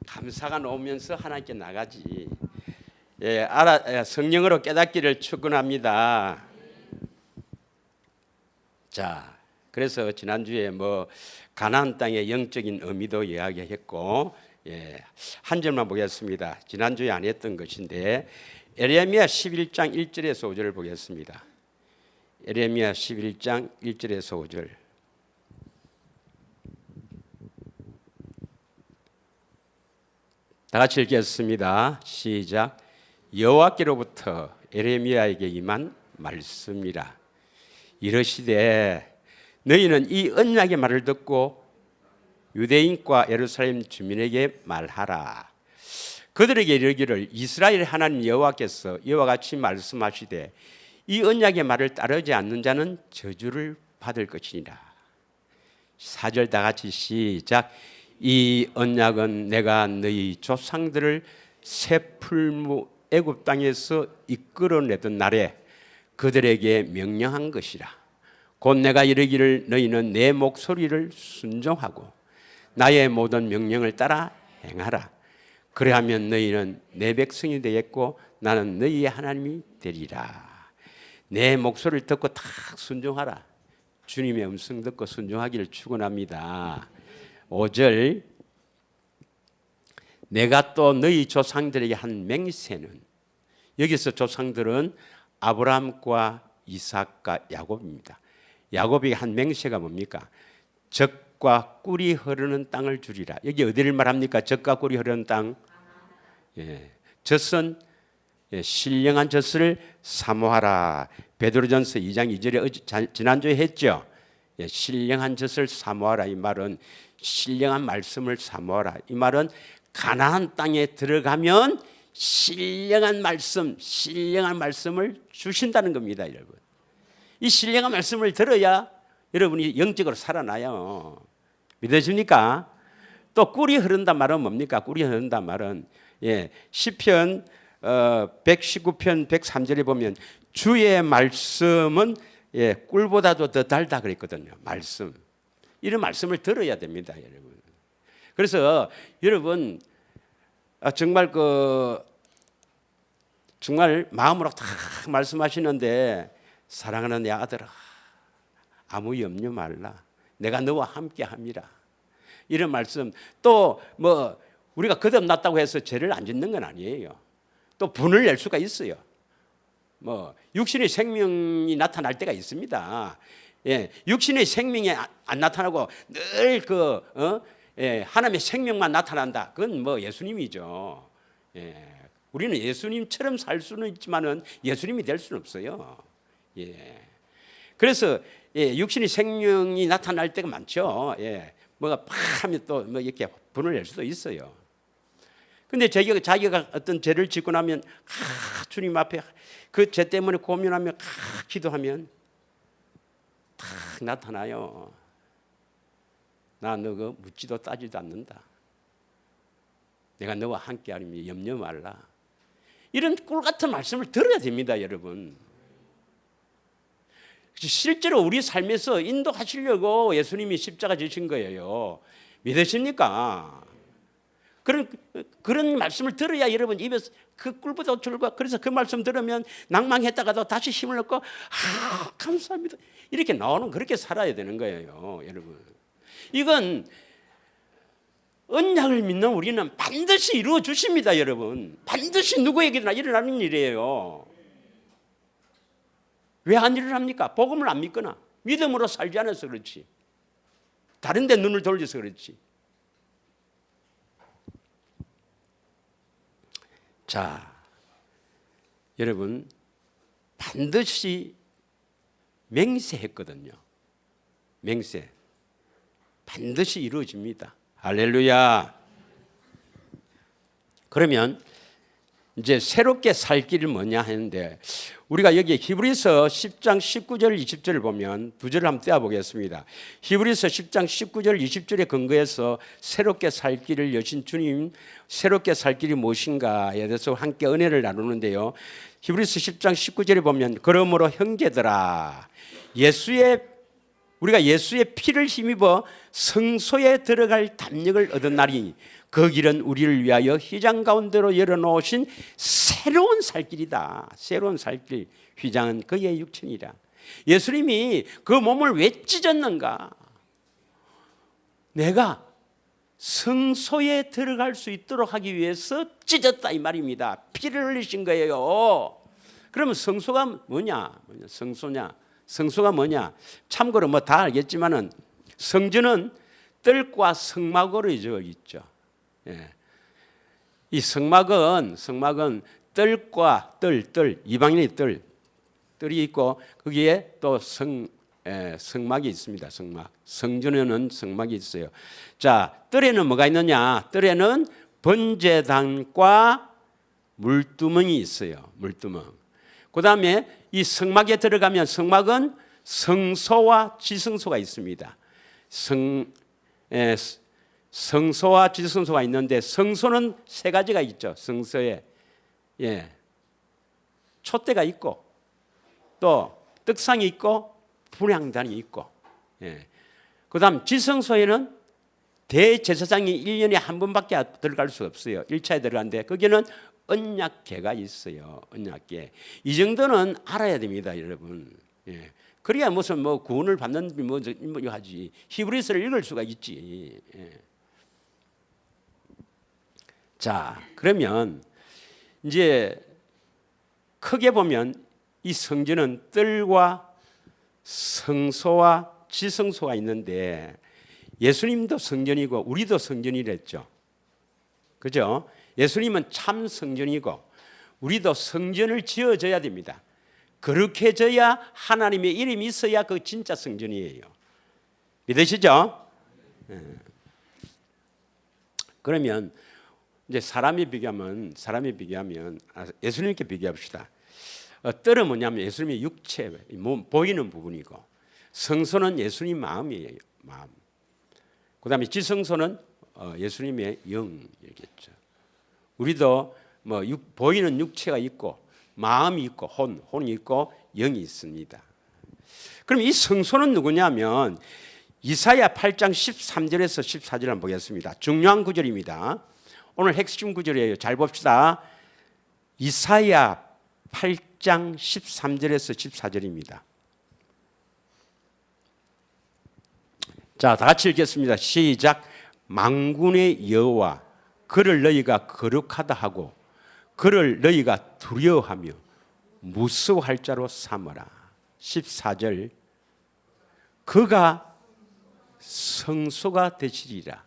S1: 감사가 나오면서 하나님께 나가지. 성령으로 깨닫기를 축원합니다. 자, 그래서 지난주에 가나안 땅의 영적인 의미도 이야기했고, 한 절만 보겠습니다. 지난주에 안 했던 것인데 에레미야 11장 1절에서 5절을 보겠습니다. 에레미야 11장 1절에서 5절. 다 같이 읽겠습니다. 시작. 여호와께로부터 에레미야에게 임한 말씀이라. 이르시되 너희는 이 언약의 말을 듣고 유대인과 예루살렘 주민에게 말하라. 그들에게 이르기를 이스라엘 하나님 여호와께서 이와 같이 말씀하시되 이 언약의 말을 따르지 않는 자는 저주를 받을 것이니라. 4절 다 같이 시작. 이 언약은 내가 너희 조상들을 새 풀무 애굽 땅에서 이끌어내던 날에 그들에게 명령한 것이라. 곧 내가 이르기를 너희는 내 목소리를 순종하고 나의 모든 명령을 따라 행하라. 그래하면 너희는 내 백성이 되겠고 나는 너희의 하나님이 되리라. 내 목소리를 듣고 다 순종하라. 주님의 음성 듣고 순종하기를 축원합니다. 5절. 내가 또 너희 조상들에게 한 맹세는, 여기서 조상들은 아브라함과 이삭과 야곱입니다. 야곱이 한 맹세가 뭡니까? 젖과 꿀이 흐르는 땅을 주리라. 여기 어디를 말합니까? 젖과 꿀이 흐르는 땅. 젖은 신령한 젖을 사모하라. 베드로전서 2장 2절에 지난주에 했죠. 신령한 젖을 사모하라. 이 말은 신령한 말씀을 사모하라. 이 말은 가나안 땅에 들어가면 신령한 말씀을 주신다는 겁니다, 여러분. 이 신령한 말씀을 들어야 여러분이 영적으로 살아나요. 믿으십니까? 또 꿀이 흐른단 말은 뭡니까? 꿀이 흐른단 말은 시편 119편 103절에 보면 주의 말씀은 꿀보다도 더 달다 그랬거든요. 말씀. 이런 말씀을 들어야 됩니다, 여러분. 그래서 여러분 정말 정말 마음으로 다 말씀하시는데 사랑하는 내 아들아 아무 염려 말라. 내가 너와 함께 함이라. 이런 말씀. 또 우리가 거듭났다고 해서 죄를 안 짓는 건 아니에요. 또 분을 낼 수가 있어요. 육신의 생명이 나타날 때가 있습니다. 육신의 생명이 안 나타나고 늘 하나님의 생명만 나타난다. 그건 예수님이죠. 우리는 예수님처럼 살 수는 있지만은 예수님이 될 수는 없어요. 그래서 육신의 생명이 나타날 때가 많죠. 뭐가 팍 하면 또 이렇게 분을 낼 수도 있어요. 근데 자기가 어떤 죄를 짓고 나면 주님 앞에 그 죄 때문에 고민하며 기도하면 탁 나타나요. 나 너 묻지도 따지도 않는다. 내가 너와 함께하리니 염려 말라. 이런 꿀 같은 말씀을 들어야 됩니다, 여러분. 실제로 우리 삶에서 인도하시려고 예수님이 십자가 지신 거예요. 믿으십니까? 그런 말씀을 들어야 여러분 입에서 그 꿀보다 줄과 그래서 그 말씀 들으면 낭망했다가도 다시 힘을 얻고 감사합니다. 이렇게 나오는 그렇게 살아야 되는 거예요, 여러분. 이건 언약을 믿는 우리는 반드시 이루어 주십니다, 여러분. 반드시 누구에게나 일어나는 일이에요. 왜 안 일어납니까? 복음을 안 믿거나 믿음으로 살지 않아서 그렇지. 다른 데 눈을 돌려서 그렇지. 자, 여러분 반드시 맹세했거든요. 맹세. 반드시 이루어집니다. 할렐루야. 그러면 이제 새롭게 살 길이 뭐냐 하는데, 우리가 여기 히브리서 10장 19절 20절을 보면 두 절을 한번 떼어 보겠습니다. 히브리서 10장 19절 20절에 근거해서 새롭게 살 길을 여신 주님, 새롭게 살 길이 무엇인가에 대해서 함께 은혜를 나누는데요. 히브리서 10장 19절에 보면, 그러므로 형제들아, 우리가 예수의 피를 힘입어 성소에 들어갈 담력을 얻은 날이 그 길은 우리를 위하여 휘장 가운데로 열어놓으신 새로운 살길이다. 새로운 살길. 휘장은 그의 육체니라. 예수님이 그 몸을 왜 찢었는가? 내가 성소에 들어갈 수 있도록 하기 위해서 찢었다 이 말입니다. 피를 흘리신 거예요. 그러면 성소가 뭐냐? 성소가 뭐냐? 참고로 뭐 다 알겠지만은 성전은 뜰과 성막으로 이루어져 있죠. 예. 이 성막은 뜰과 뜰 이방인의 뜰이 있고 거기에 또 성막이 있습니다. 성전에는 성막이 있어요. 자, 뜰에는 뭐가 있느냐? 뜰에는 번제단과 물두멍이 있어요. 물두멍. 그 다음에 이 성막에 들어가면 성막은 성소와 지성소가 있습니다. 성소와 지성소가 있는데, 성소는 세 가지가 있죠. 성소에 촛대가 있고 또 떡상이 있고 분향단이 있고, 그 다음 지성소에는 대제사장이 1년에 한 번밖에 들어갈 수 없어요. 1차에 들어가는데 거기는 언약궤가 있어요. 언약궤. 이 정도는 알아야 됩니다, 여러분. 그래야 무슨 뭐 구원을 받는 뭐 하지. 히브리서를 읽을 수가 있지. 자, 그러면 이제 크게 보면 이 성전은 뜰과 성소와 지성소가 있는데, 예수님도 성전이고 우리도 성전이랬죠. 그죠? 예수님은 참 성전이고 우리도 성전을 지어져야 됩니다. 그렇게 져야 하나님의 이름이 있어야 그 진짜 성전이에요. 믿으시죠? 그러면 이제 사람이 비교하면 예수님께 비교합시다. 뜰은 뭐냐면 예수님의 육체, 보이는 부분이고, 성소는 예수님 마음이에요. 마음. 그다음에 지성소는 예수님의 영이겠죠. 우리도 뭐 보이는 육체가 있고 마음이 있고 혼이 있고 영이 있습니다. 그럼 이 성소는 누구냐면 이사야 8장 13절에서 14절 한번 보겠습니다. 중요한 구절입니다. 오늘 핵심 구절이에요. 잘 봅시다. 이사야 8장 13절에서 14절입니다. 자, 다 같이 읽겠습니다. 시작. 만군의 여호와, 그를 너희가 거룩하다 하고 그를 너희가 두려워하며 무서워할 자로 삼으라. 14절. 그가 성소가 되시리라.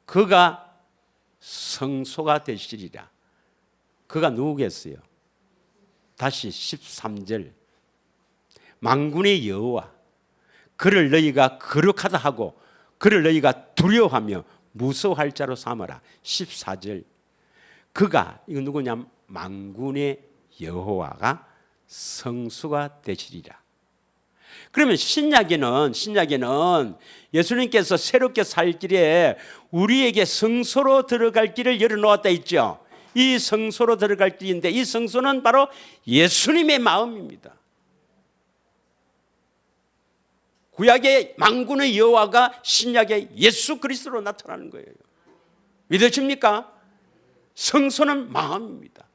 S1: 그가 성소가 되시리라. 그가 누구겠어요? 다시 13절. 만군의 여호와, 그를 너희가 거룩하다 하고 그를 너희가 두려워하며 무서워할 자로 삼아라. 14절. 그가, 이거 누구냐면 만군의 여호와가 성수가 되시리라. 그러면 신약에는 예수님께서 새롭게 살 길에 우리에게 성소로 들어갈 길을 열어놓았다 있죠. 이 성소로 들어갈 길인데, 이 성소는 바로 예수님의 마음입니다. 구약의 만군의 여호와가 신약의 예수 그리스도로 나타나는 거예요. 믿으십니까? 성소는 마음입니다.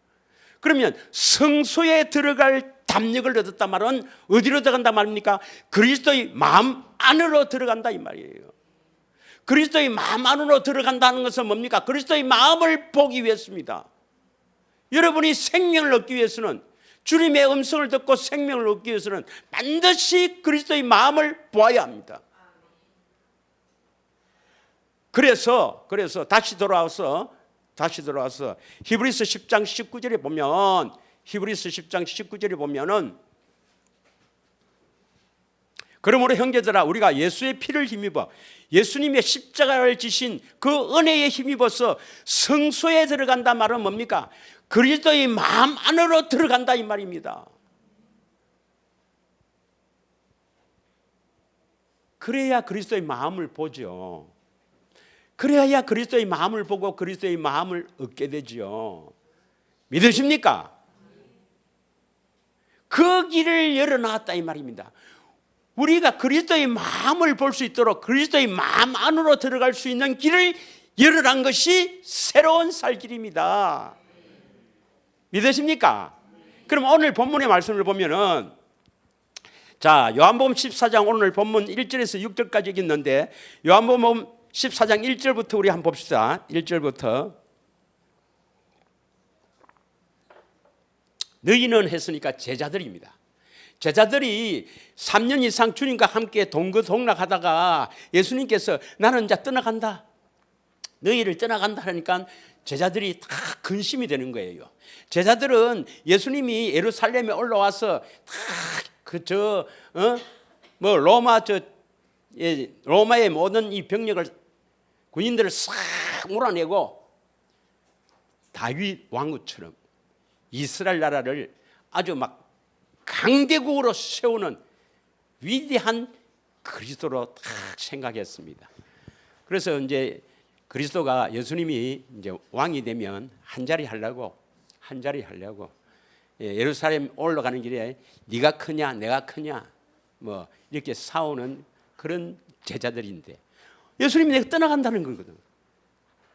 S1: 그러면 성소에 들어갈 담력을 얻었다 말은 어디로 들어간다 말입니까? 그리스도의 마음 안으로 들어간다 이 말이에요. 그리스도의 마음 안으로 들어간다는 것은 뭡니까? 그리스도의 마음을 보기 위해서입니다. 여러분이 생명을 얻기 위해서는, 주님의 음성을 듣고 생명을 얻기 위해서는 반드시 그리스도의 마음을 보아야 합니다. 그래서 다시 돌아와서 히브리서 10장 19절에 보면, 히브리서 10장 19절에 보면은 그러므로 형제들아, 우리가 예수의 피를 힘입어 예수님의 십자가를 지신 그 은혜에 힘입어서 성소에 들어간다 말은 뭡니까? 그리스도의 마음 안으로 들어간다 이 말입니다. 그래야 그리스도의 마음을 보죠. 그래야 그리스도의 마음을 보고 그리스도의 마음을 얻게 되죠. 믿으십니까? 그 길을 열어놨다 이 말입니다. 우리가 그리스도의 마음을 볼 수 있도록 그리스도의 마음 안으로 들어갈 수 있는 길을 열어난 것이 새로운 살 길입니다. 믿으십니까? 그럼 오늘 본문의 말씀을 보면은, 자, 요한복음 14장 오늘 본문 1절에서 6절까지 있는데, 요한복음 14장 1절부터 우리 한번 봅시다. 1절부터. 너희는 했으니까 제자들입니다. 제자들이 3년 이상 주님과 함께 동거동락하다가 예수님께서 나는 이제 떠나간다, 너희를 떠나간다 하니까 제자들이 다 근심이 되는 거예요. 제자들은 예수님이 예루살렘에 올라와서 다 로마의 모든 이 병력을, 군인들을 싹 몰아내고 다윗 왕후처럼 이스라엘 나라를 아주 막 강대국으로 세우는 위대한 그리스도로 다 생각했습니다. 그래서 이제 그리스도가, 예수님이 이제 왕이 되면 한 자리 하려고 예루살렘 올라가는 길에 네가 크냐 내가 크냐 뭐 이렇게 싸우는 그런 제자들인데, 예수님이 내가 떠나간다는 거거든.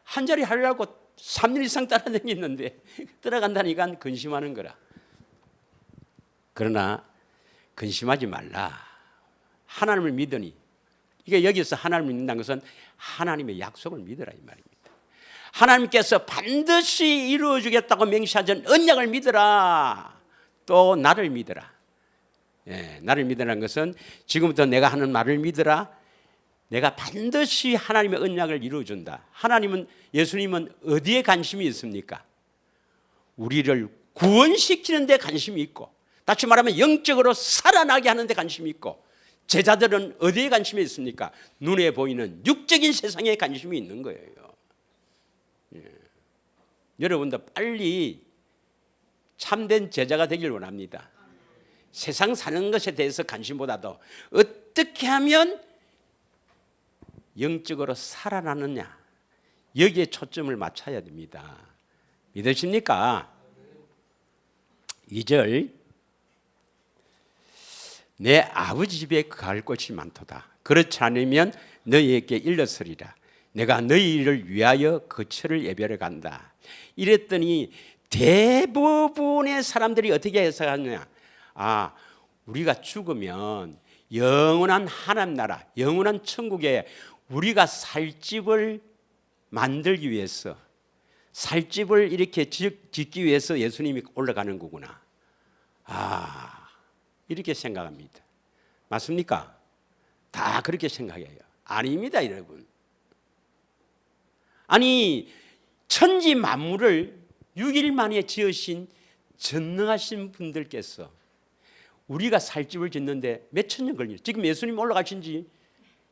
S1: 한 자리 하려고 3년 이상 따라다녔는데 떠나간다니까 근심하는 거라. 그러나 근심하지 말라. 하나님을 믿으니, 이게 여기서 하나님을 믿는다는 것은 하나님의 약속을 믿으라 이 말입니다. 하나님께서 반드시 이루어주겠다고 맹세하신 언약을 믿으라. 또 나를 믿으라. 나를 믿으라는 것은 지금부터 내가 하는 말을 믿으라. 내가 반드시 하나님의 언약을 이루어준다. 하나님은, 예수님은 어디에 관심이 있습니까? 우리를 구원시키는 데 관심이 있고, 다시 말하면 영적으로 살아나게 하는 데 관심이 있고, 제자들은 어디에 관심이 있습니까? 눈에 보이는 육적인 세상에 관심이 있는 거예요. 여러분도 빨리 참된 제자가 되길 원합니다. 세상 사는 것에 대해서 관심보다도 어떻게 하면 영적으로 살아나느냐, 여기에 초점을 맞춰야 됩니다. 믿으십니까? 2절, 내 아버지 집에 갈 곳이 많도다. 그렇지 않으면 너희에게 일렀으리라. 내가 너희를 위하여 거처를 예배하러 간다. 이랬더니 대부분의 사람들이 어떻게 해석하느냐, 우리가 죽으면 영원한 하나님 나라, 영원한 천국에 우리가 살 집을 만들기 위해서, 살 집을 이렇게 짓기 위해서 예수님이 올라가는 거구나. 이렇게 생각합니다. 맞습니까? 다 그렇게 생각해요. 아닙니다, 여러분. 아니, 천지 만물을 6일 만에 지으신 전능하신 분들께서 우리가 살 집을 짓는데 몇 천 년 걸려요. 지금 예수님 올라가신 지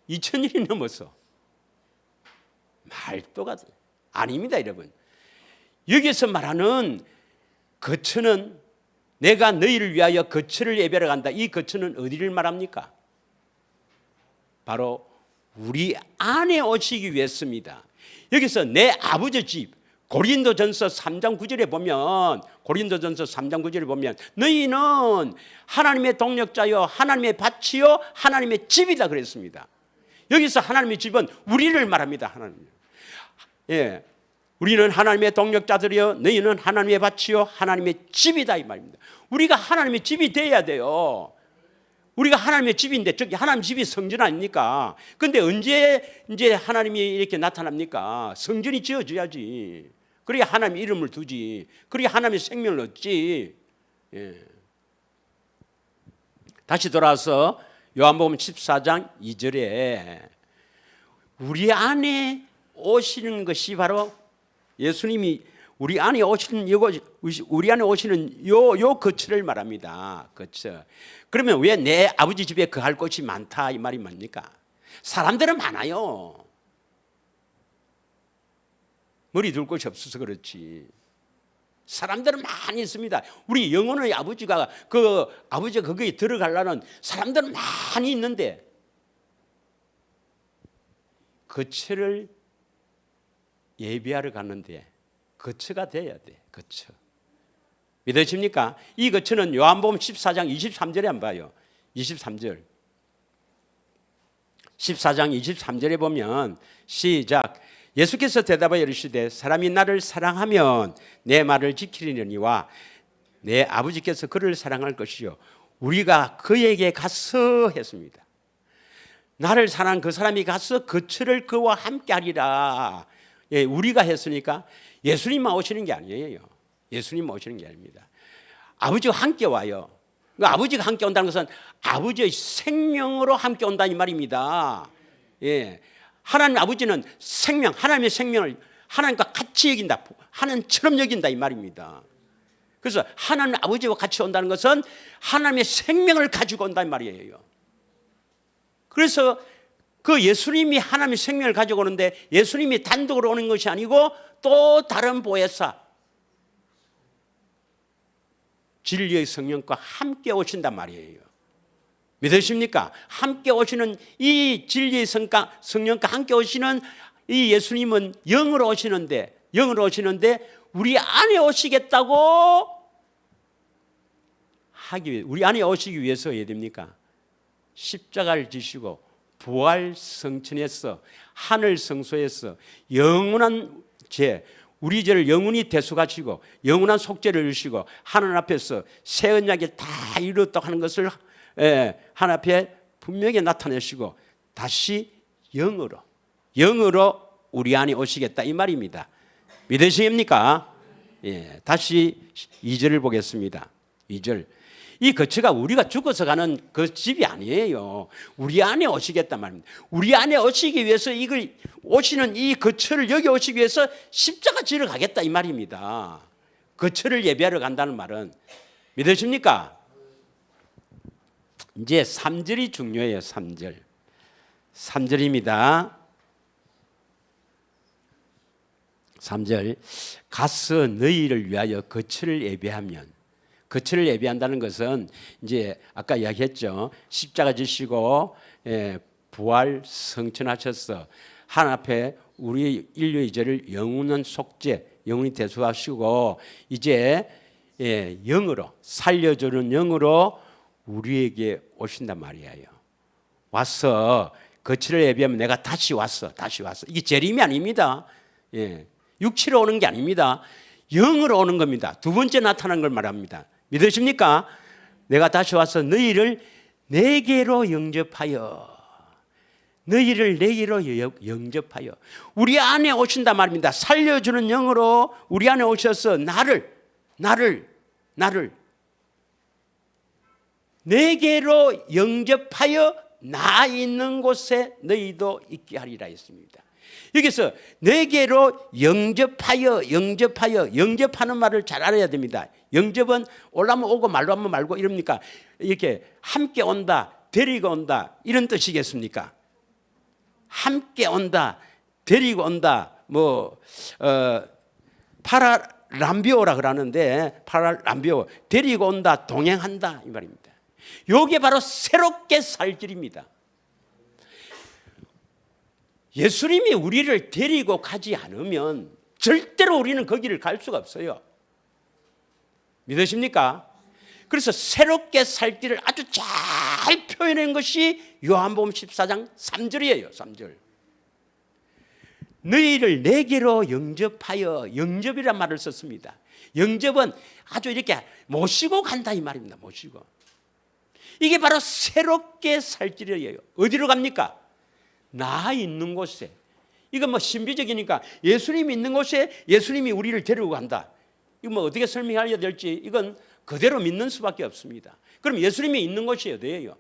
S1: 2000년이 넘어서. 말도가 아닙니다, 여러분. 여기서 말하는 거처는, 내가 너희를 위하여 거처를 예배하러 간다, 이 거처는 어디를 말합니까? 바로 우리 안에 오시기 위해서입니다. 여기서 내 아버지 집, 고린도전서 3장 9절에 보면, 고린도전서 3장 9절에 보면 너희는 하나님의 동력자요 하나님의 밭이요 하나님의 집이다 그랬습니다. 여기서 하나님의 집은 우리를 말합니다. 하나님. 우리는 하나님의 동력자들이요 너희는 하나님의 밭이요 하나님의 집이다 이 말입니다. 우리가 하나님의 집이 돼야 돼요. 우리가 하나님의 집인데, 저기 하나님 집이 성전 아닙니까? 근데 언제 이제 하나님이 이렇게 나타납니까? 성전이 지어져야지. 그래야 하나님 이름을 두지. 그래야 하나님의 생명을 얻지. 다시 돌아와서 요한복음 14장 2절에 우리 안에 오시는 것이 바로 예수님이 우리 안에 오시는 우리 안에 오시는 요 거처를 말합니다. 거처. 그러면 왜 내 아버지 집에 거할 곳이 많다 이 말이 뭡니까? 사람들은 많아요. 머리 둘 곳이 없어서 그렇지. 사람들은 많이 있습니다. 우리 영혼의 아버지가 아버지가 거기에 들어가려는 사람들은 많이 있는데 거처를 예비하러 갔는데 거처가 돼야 돼. 거처. 믿으십니까? 이 거처는 요한복음 14장 23절에 한번 봐요. 23절. 14장 23절에 보면 시작. 예수께서 대답하여 이르시되 사람이 나를 사랑하면 내 말을 지키리니와 내 아버지께서 그를 사랑할 것이요 우리가 그에게 가서 했습니다. 나를 사랑한 그 사람이 가서 거처를 그와 함께 하리라. 예, 우리가 했으니까 예수님만 오시는 게 아니에요. 예수님만 오시는 게 아닙니다. 아버지와 함께 와요. 그러니까 아버지가 함께 온다는 것은 아버지의 생명으로 함께 온다 이 말입니다. 예. 하나님 아버지는 생명, 하나님의 생명을 하나님과 같이 여긴다. 하나님처럼 여긴다 이 말입니다. 그래서 하나님 아버지와 같이 온다는 것은 하나님의 생명을 가지고 온다 이 말이에요. 그래서 그 예수님이 하나님의 생명을 가지고 오는데 예수님이 단독으로 오는 것이 아니고 또 다른 보혜사 진리의 성령과 함께 오신단 말이에요. 믿으십니까? 함께 오시는 이 진리의 성령과 함께 오시는 이 예수님은 영으로 오시는데 우리 안에 오시겠다고 하기 위해 우리 안에 오시기 위해서 해야 됩니까? 십자가를 지시고 부활 성천에서 하늘 성소에서 영원한 죄 우리 죄를 영원히 대속하시고 영원한 속죄를 이루시고 하나님 앞에서 새 언약을 다 이루었다고 하는 것을 하나님 앞에 분명히 나타내시고 다시 영으로 우리 안에 오시겠다 이 말입니다. 믿으십니까? 예, 다시 2절을 보겠습니다. 2절. 이 거처가 우리가 죽어서 가는 그 집이 아니에요. 우리 안에 오시겠단 말입니다. 우리 안에 오시기 위해서 이걸 오시는 이 거처를 여기 오시기 위해서 십자가 지러 가겠다 이 말입니다. 거처를 예배하러 간다는 말은 믿으십니까? 이제 3절이 중요해요. 3절. 3절입니다. 3절. 가서 너희를 위하여 거처를 예배하면 거처를 예배한다는 것은 이제 아까 이야기했죠. 십자가 지시고 부활 성천하셔서 하나님 앞에 우리 인류의 죄를 영원한 속죄, 영원히 대속하시고 이제 영으로 살려주는 영으로 우리에게 오신단 말이에요. 와서 거처를 예배하면 내가 다시 왔어. 이게 재림이 아닙니다. 육체로 오는 게 아닙니다. 영으로 오는 겁니다. 두 번째 나타난 걸 말합니다. 믿으십니까? 내가 다시 와서 너희를 내게로 영접하여 영접하여 우리 안에 오신단 말입니다. 살려주는 영으로 우리 안에 오셔서 나를 내게로 영접하여 나 있는 곳에 너희도 있게 하리라 했습니다. 여기서 내게로 영접하는 말을 잘 알아야 됩니다. 영접은 올라면 오고 말로 하면 말고 이럽니까? 이렇게 함께 온다, 데리고 온다 이런 뜻이겠습니까? 함께 온다, 데리고 온다. 파라람비오라 그러는데 파라람비오 데리고 온다, 동행한다 이 말입니다. 이게 바로 새롭게 살 길입니다. 예수님이 우리를 데리고 가지 않으면 절대로 우리는 거기를 갈 수가 없어요. 믿으십니까? 그래서 새롭게 살 길을 아주 잘 표현한 것이 요한복음 14장 3절이에요. 3절. 너희를 내게로 영접하여 영접이란 말을 썼습니다. 영접은 아주 이렇게 모시고 간다 이 말입니다. 모시고. 이게 바로 새롭게 살 길이에요. 어디로 갑니까? 나 있는 곳에. 이건 신비적이니까 예수님이 있는 곳에 예수님이 우리를 데리고 간다. 이거 어떻게 설명해야 될지 이건 그대로 믿는 수밖에 없습니다. 그럼 예수님이 있는 곳이 어디예요?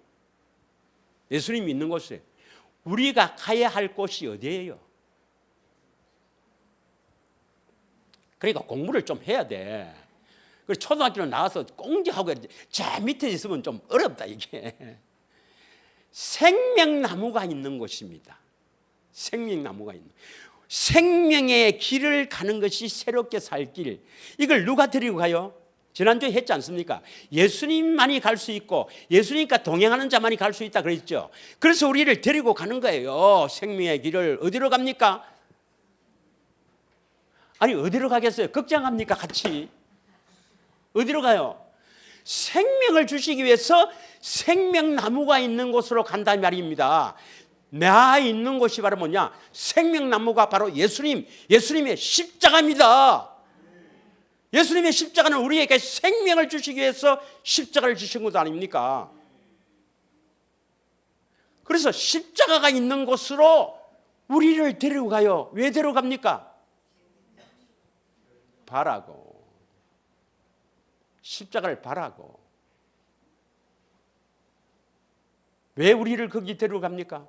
S1: 예수님이 있는 곳에 우리가 가야 할 곳이 어디예요? 그러니까 공부를 좀 해야 돼. 그래서 초등학교는 나와서 공부하고 저 밑에 있으면 좀 어렵다 이게. 생명나무가 있는 곳입니다. 생명나무가 있는. 생명의 길을 가는 것이 새롭게 살 길. 이걸 누가 데리고 가요? 지난주에 했지 않습니까? 예수님만이 갈 수 있고 예수님과 동행하는 자만이 갈 수 있다 그랬죠. 그래서 우리를 데리고 가는 거예요. 생명의 길을. 어디로 갑니까? 아니 어디로 가겠어요? 걱정합니까? 같이 어디로 가요? 생명을 주시기 위해서 생명나무가 있는 곳으로 간다 말입니다. 나 있는 곳이 바로 뭐냐? 생명나무가 바로 예수님의 십자가입니다. 예수님의 십자가는 우리에게 생명을 주시기 위해서 십자가를 주신 것 아닙니까? 그래서 십자가가 있는 곳으로 우리를 데리고 가요. 왜 데려갑니까? 바라고. 십자가를 바라고. 왜 우리를 거기 데려갑니까?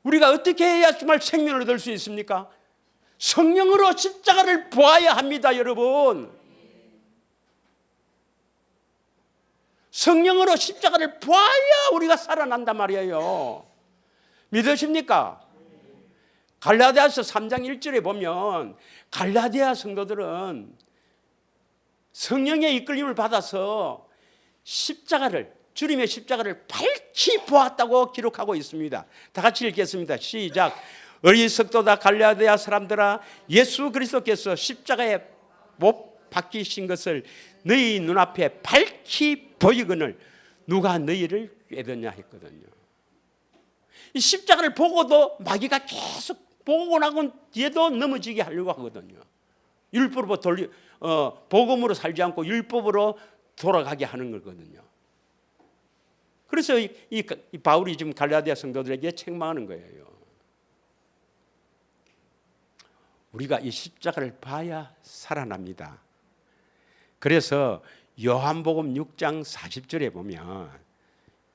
S1: 우리가 어떻게 해야 정말 생명을 얻을 수 있습니까? 성령으로 십자가를 보아야 합니다, 여러분. 성령으로 십자가를 보아야 우리가 살아난단 말이에요. 믿으십니까? 갈라디아서 3장 1절에 보면 갈라디아 성도들은 성령의 이끌림을 받아서 주님의 십자가를 밝히 보았다고 기록하고 있습니다. 다 같이 읽겠습니다. 시작. 어리석도다 갈라디아 사람들아, 예수 그리스도께서 십자가에 못 박히신 것을 너희 눈앞에 밝히 보이거늘 누가 너희를 꾀더냐 했거든요. 이 십자가를 보고도 마귀가 계속 보고 나온 뒤에도 넘어지게 하려고 하거든요. 율법으로 복음으로 살지 않고 율법으로 돌아가게 하는 거거든요. 그래서 이 바울이 지금 갈라디아 성도들에게 책망하는 거예요. 우리가 이 십자가를 봐야 살아납니다. 그래서 요한복음 6장 40절에 보면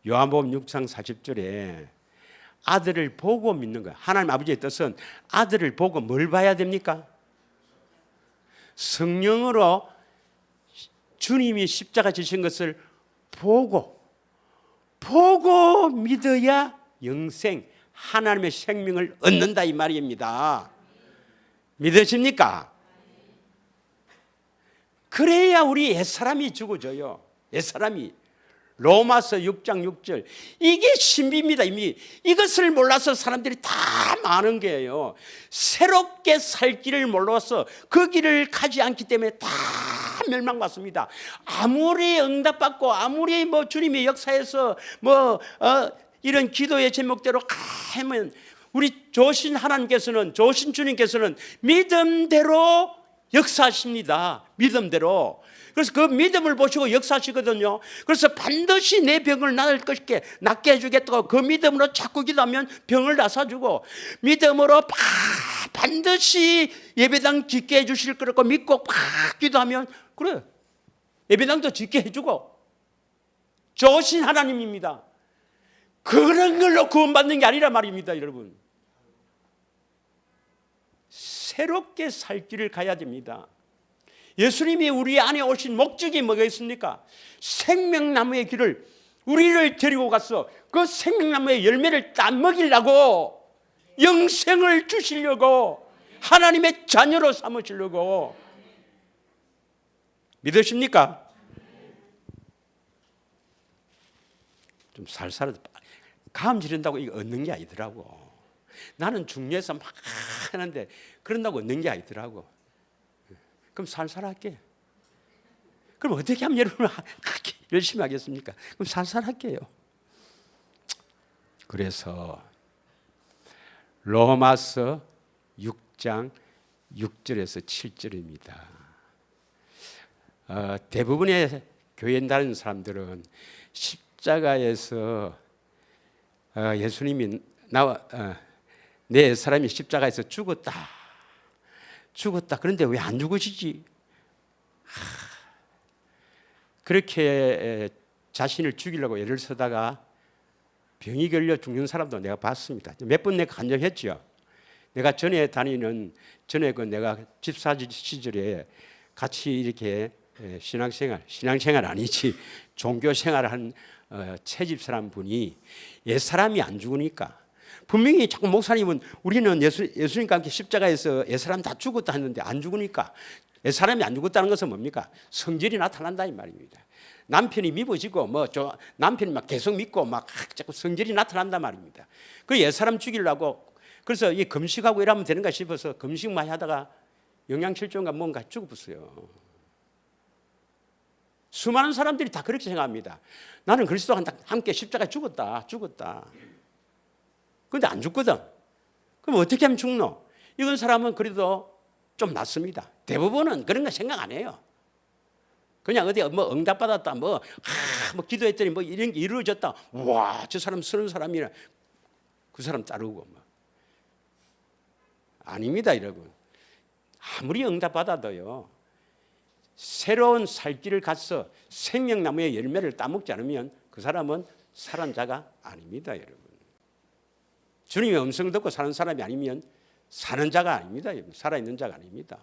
S1: 요한복음 6장 40절에 아들을 보고 믿는 거예요. 하나님 아버지의 뜻은 아들을 보고 뭘 봐야 됩니까? 성령으로 주님이 십자가 지신 것을 보고 믿어야 영생, 하나님의 생명을 얻는다 이 말입니다. 믿으십니까? 그래야 우리 옛사람이 죽어져요. 옛사람이. 로마서 6장 6절. 이게 신비입니다. 이미 이것을 몰라서 사람들이 다 많은 거예요. 새롭게 살 길을 몰라서 그 길을 가지 않기 때문에 다 멸망받습니다. 아무리 응답받고 아무리 주님의 역사에서 이런 기도의 제목대로 하면 우리 조신 주님께서는 믿음대로 역사하십니다. 믿음대로. 그래서 그 믿음을 보시고 역사하시거든요. 그래서 반드시 내 병을 낫게 해주겠다고 그 믿음으로 자꾸 기도하면 병을 낫아주고, 믿음으로 반드시 예배당 짓게 해주실 거라고 믿고 기도하면 그래 예배당도 짓게 해주고 좋으신 하나님입니다. 그런 걸로 구원받는 게 아니라 말입니다, 여러분. 새롭게 살 길을 가야 됩니다. 예수님이 우리 안에 오신 목적이 뭐가 있습니까? 생명나무의 길을 우리를 데리고 가서 그 생명나무의 열매를 따먹이려고, 영생을 주시려고, 하나님의 자녀로 삼으시려고. 믿으십니까? 좀 살살 감 지른다고 이거 얻는 게 아니더라고. 나는 중요해서 막 하는데 그런다고 얻는 게 아니더라고. 그럼 살살 할게. 그럼 어떻게 하면 여러분 그렇게 열심히 하겠습니까? 그럼 살살 할게요. 그래서 로마서 6장 6절에서 7절입니다. 대부분의 교회에 다니는 사람들은 십자가에서 예수님이 내 사람이 십자가에서 죽었다. 그런데 왜 안 죽으시지? 그렇게 자신을 죽이려고 애를 쓰다가 병이 걸려 죽는 사람도 내가 봤습니다. 몇 번 내가 간증했죠. 내가 전에 내가 집사 시절에 같이 이렇게 신앙생활 아니지 종교생활한 채집사람 분이 옛사람이 안 죽으니까 분명히 자꾸 목사님은 우리는 예수님과 함께 십자가에서 옛사람 다 죽었다 했는데 안 죽으니까 옛사람이 안 죽었다는 것은 뭡니까? 성질이 나타난다 이 말입니다. 남편이 미워지고 남편이 막 계속 믿고 막 자꾸 성질이 나타난단 말입니다. 그 옛사람 죽이려고 그래서 이 금식하고 이러면 되는가 싶어서 금식 많이 하다가 영양실조인가 뭔가 죽었어요. 수많은 사람들이 다 그렇게 생각합니다. 나는 그리스도와 함께 십자가에 죽었다. 그런데 안 죽거든. 그럼 어떻게 하면 죽노? 이건 사람은 그래도 좀 낫습니다. 대부분은 그런 거 생각 안 해요. 그냥 어디 응답받았다, 기도했더니 이런 게 이루어졌다. 와, 저 사람 쓰는 사람이라 그 사람 따르고 아닙니다, 여러분. 아무리 응답받아도요. 새로운 살 길을 가서 생명나무의 열매를 따먹지 않으면 그 사람은 살은 자가 아닙니다, 여러분. 주님의 음성을 듣고 사는 사람이 아니면 사는 자가 아닙니다. 살아있는 자가 아닙니다.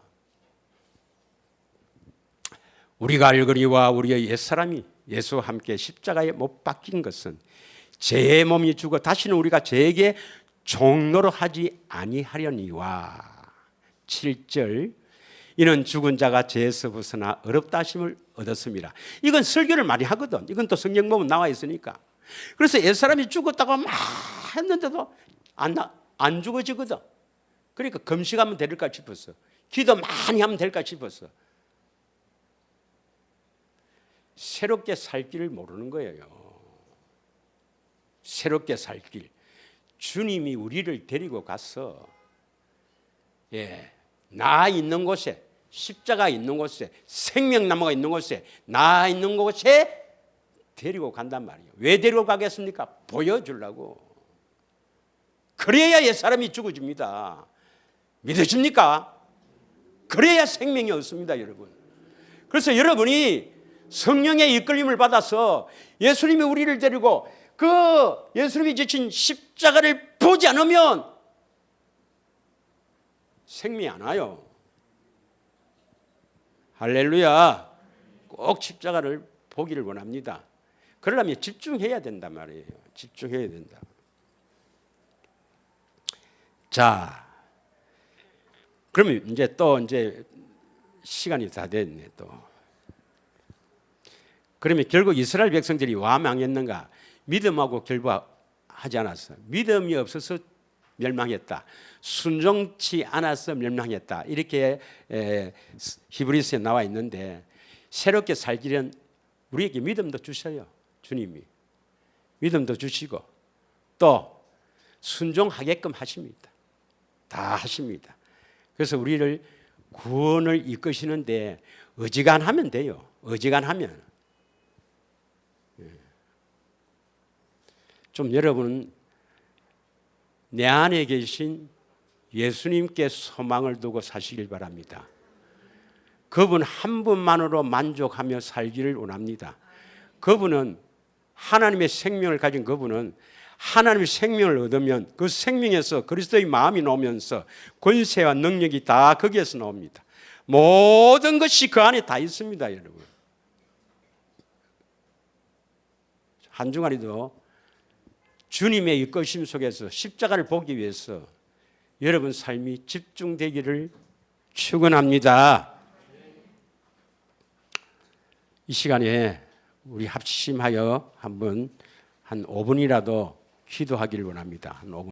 S1: 우리가 알거니와 우리의 옛사람이 예수와 함께 십자가에 못 박힌 것은 죄의 몸이 죽어 다시는 우리가 죄에게 종노릇 하지 아니하려니와 7절 이는 죽은 자가 죄에서 벗어나 어렵다 하심을 얻었습니다. 이건 설교를 많이 하거든. 이건 또 성경 보면 나와 있으니까. 그래서 옛사람이 죽었다고 막 했는데도 안 죽어지거든. 그러니까 금식하면 될까 싶었어. 기도 많이 하면 될까 싶었어. 새롭게 살 길을 모르는 거예요. 새롭게 살 길. 주님이 우리를 데리고 가서 나 있는 곳에 십자가 있는 곳에 생명나무가 있는 곳에 나 있는 곳에 데리고 간단 말이에요. 왜 데리고 가겠습니까? 보여주려고. 그래야 옛사람이 죽어집니다. 믿으십니까? 그래야 생명이 없습니다, 여러분. 그래서 여러분이 성령의 이끌림을 받아서 예수님이 우리를 데리고 그 예수님이 지신 십자가를 보지 않으면 생명이 안 와요. 할렐루야. 꼭 십자가를 보기를 원합니다. 그러려면 집중해야 된단 말이에요. 집중해야 된다. 자, 그러면 이제 시간이 다 됐네 또. 그러면 결국 이스라엘 백성들이 와 망했는가? 믿음하고 결부하지 않았어. 믿음이 없어서 멸망했다. 순종치 않아서 멸망했다. 이렇게 히브리서에 나와 있는데 새롭게 살기는 우리에게 믿음도 주셔요. 주님이. 믿음도 주시고 또 순종하게끔 하십니다. 다 하십니다. 그래서 우리를 구원을 이끄시는데 어지간하면 돼요. 어지간하면. 좀 여러분은 내 안에 계신 예수님께 소망을 두고 사시길 바랍니다. 그분 한 분만으로 만족하며 살기를 원합니다. 그분은 하나님의 생명을 가진 그분은 하나님의 생명을 얻으면 그 생명에서 그리스도의 마음이 나오면서 권세와 능력이 다 거기에서 나옵니다. 모든 것이 그 안에 다 있습니다, 여러분. 한 주간에도 주님의 이끄심 속에서 십자가를 보기 위해서 여러분 삶이 집중되기를 축원합니다. 이 시간에 우리 합심하여 한번 한 5분이라도 기도하기를 원합니다. 한 5분.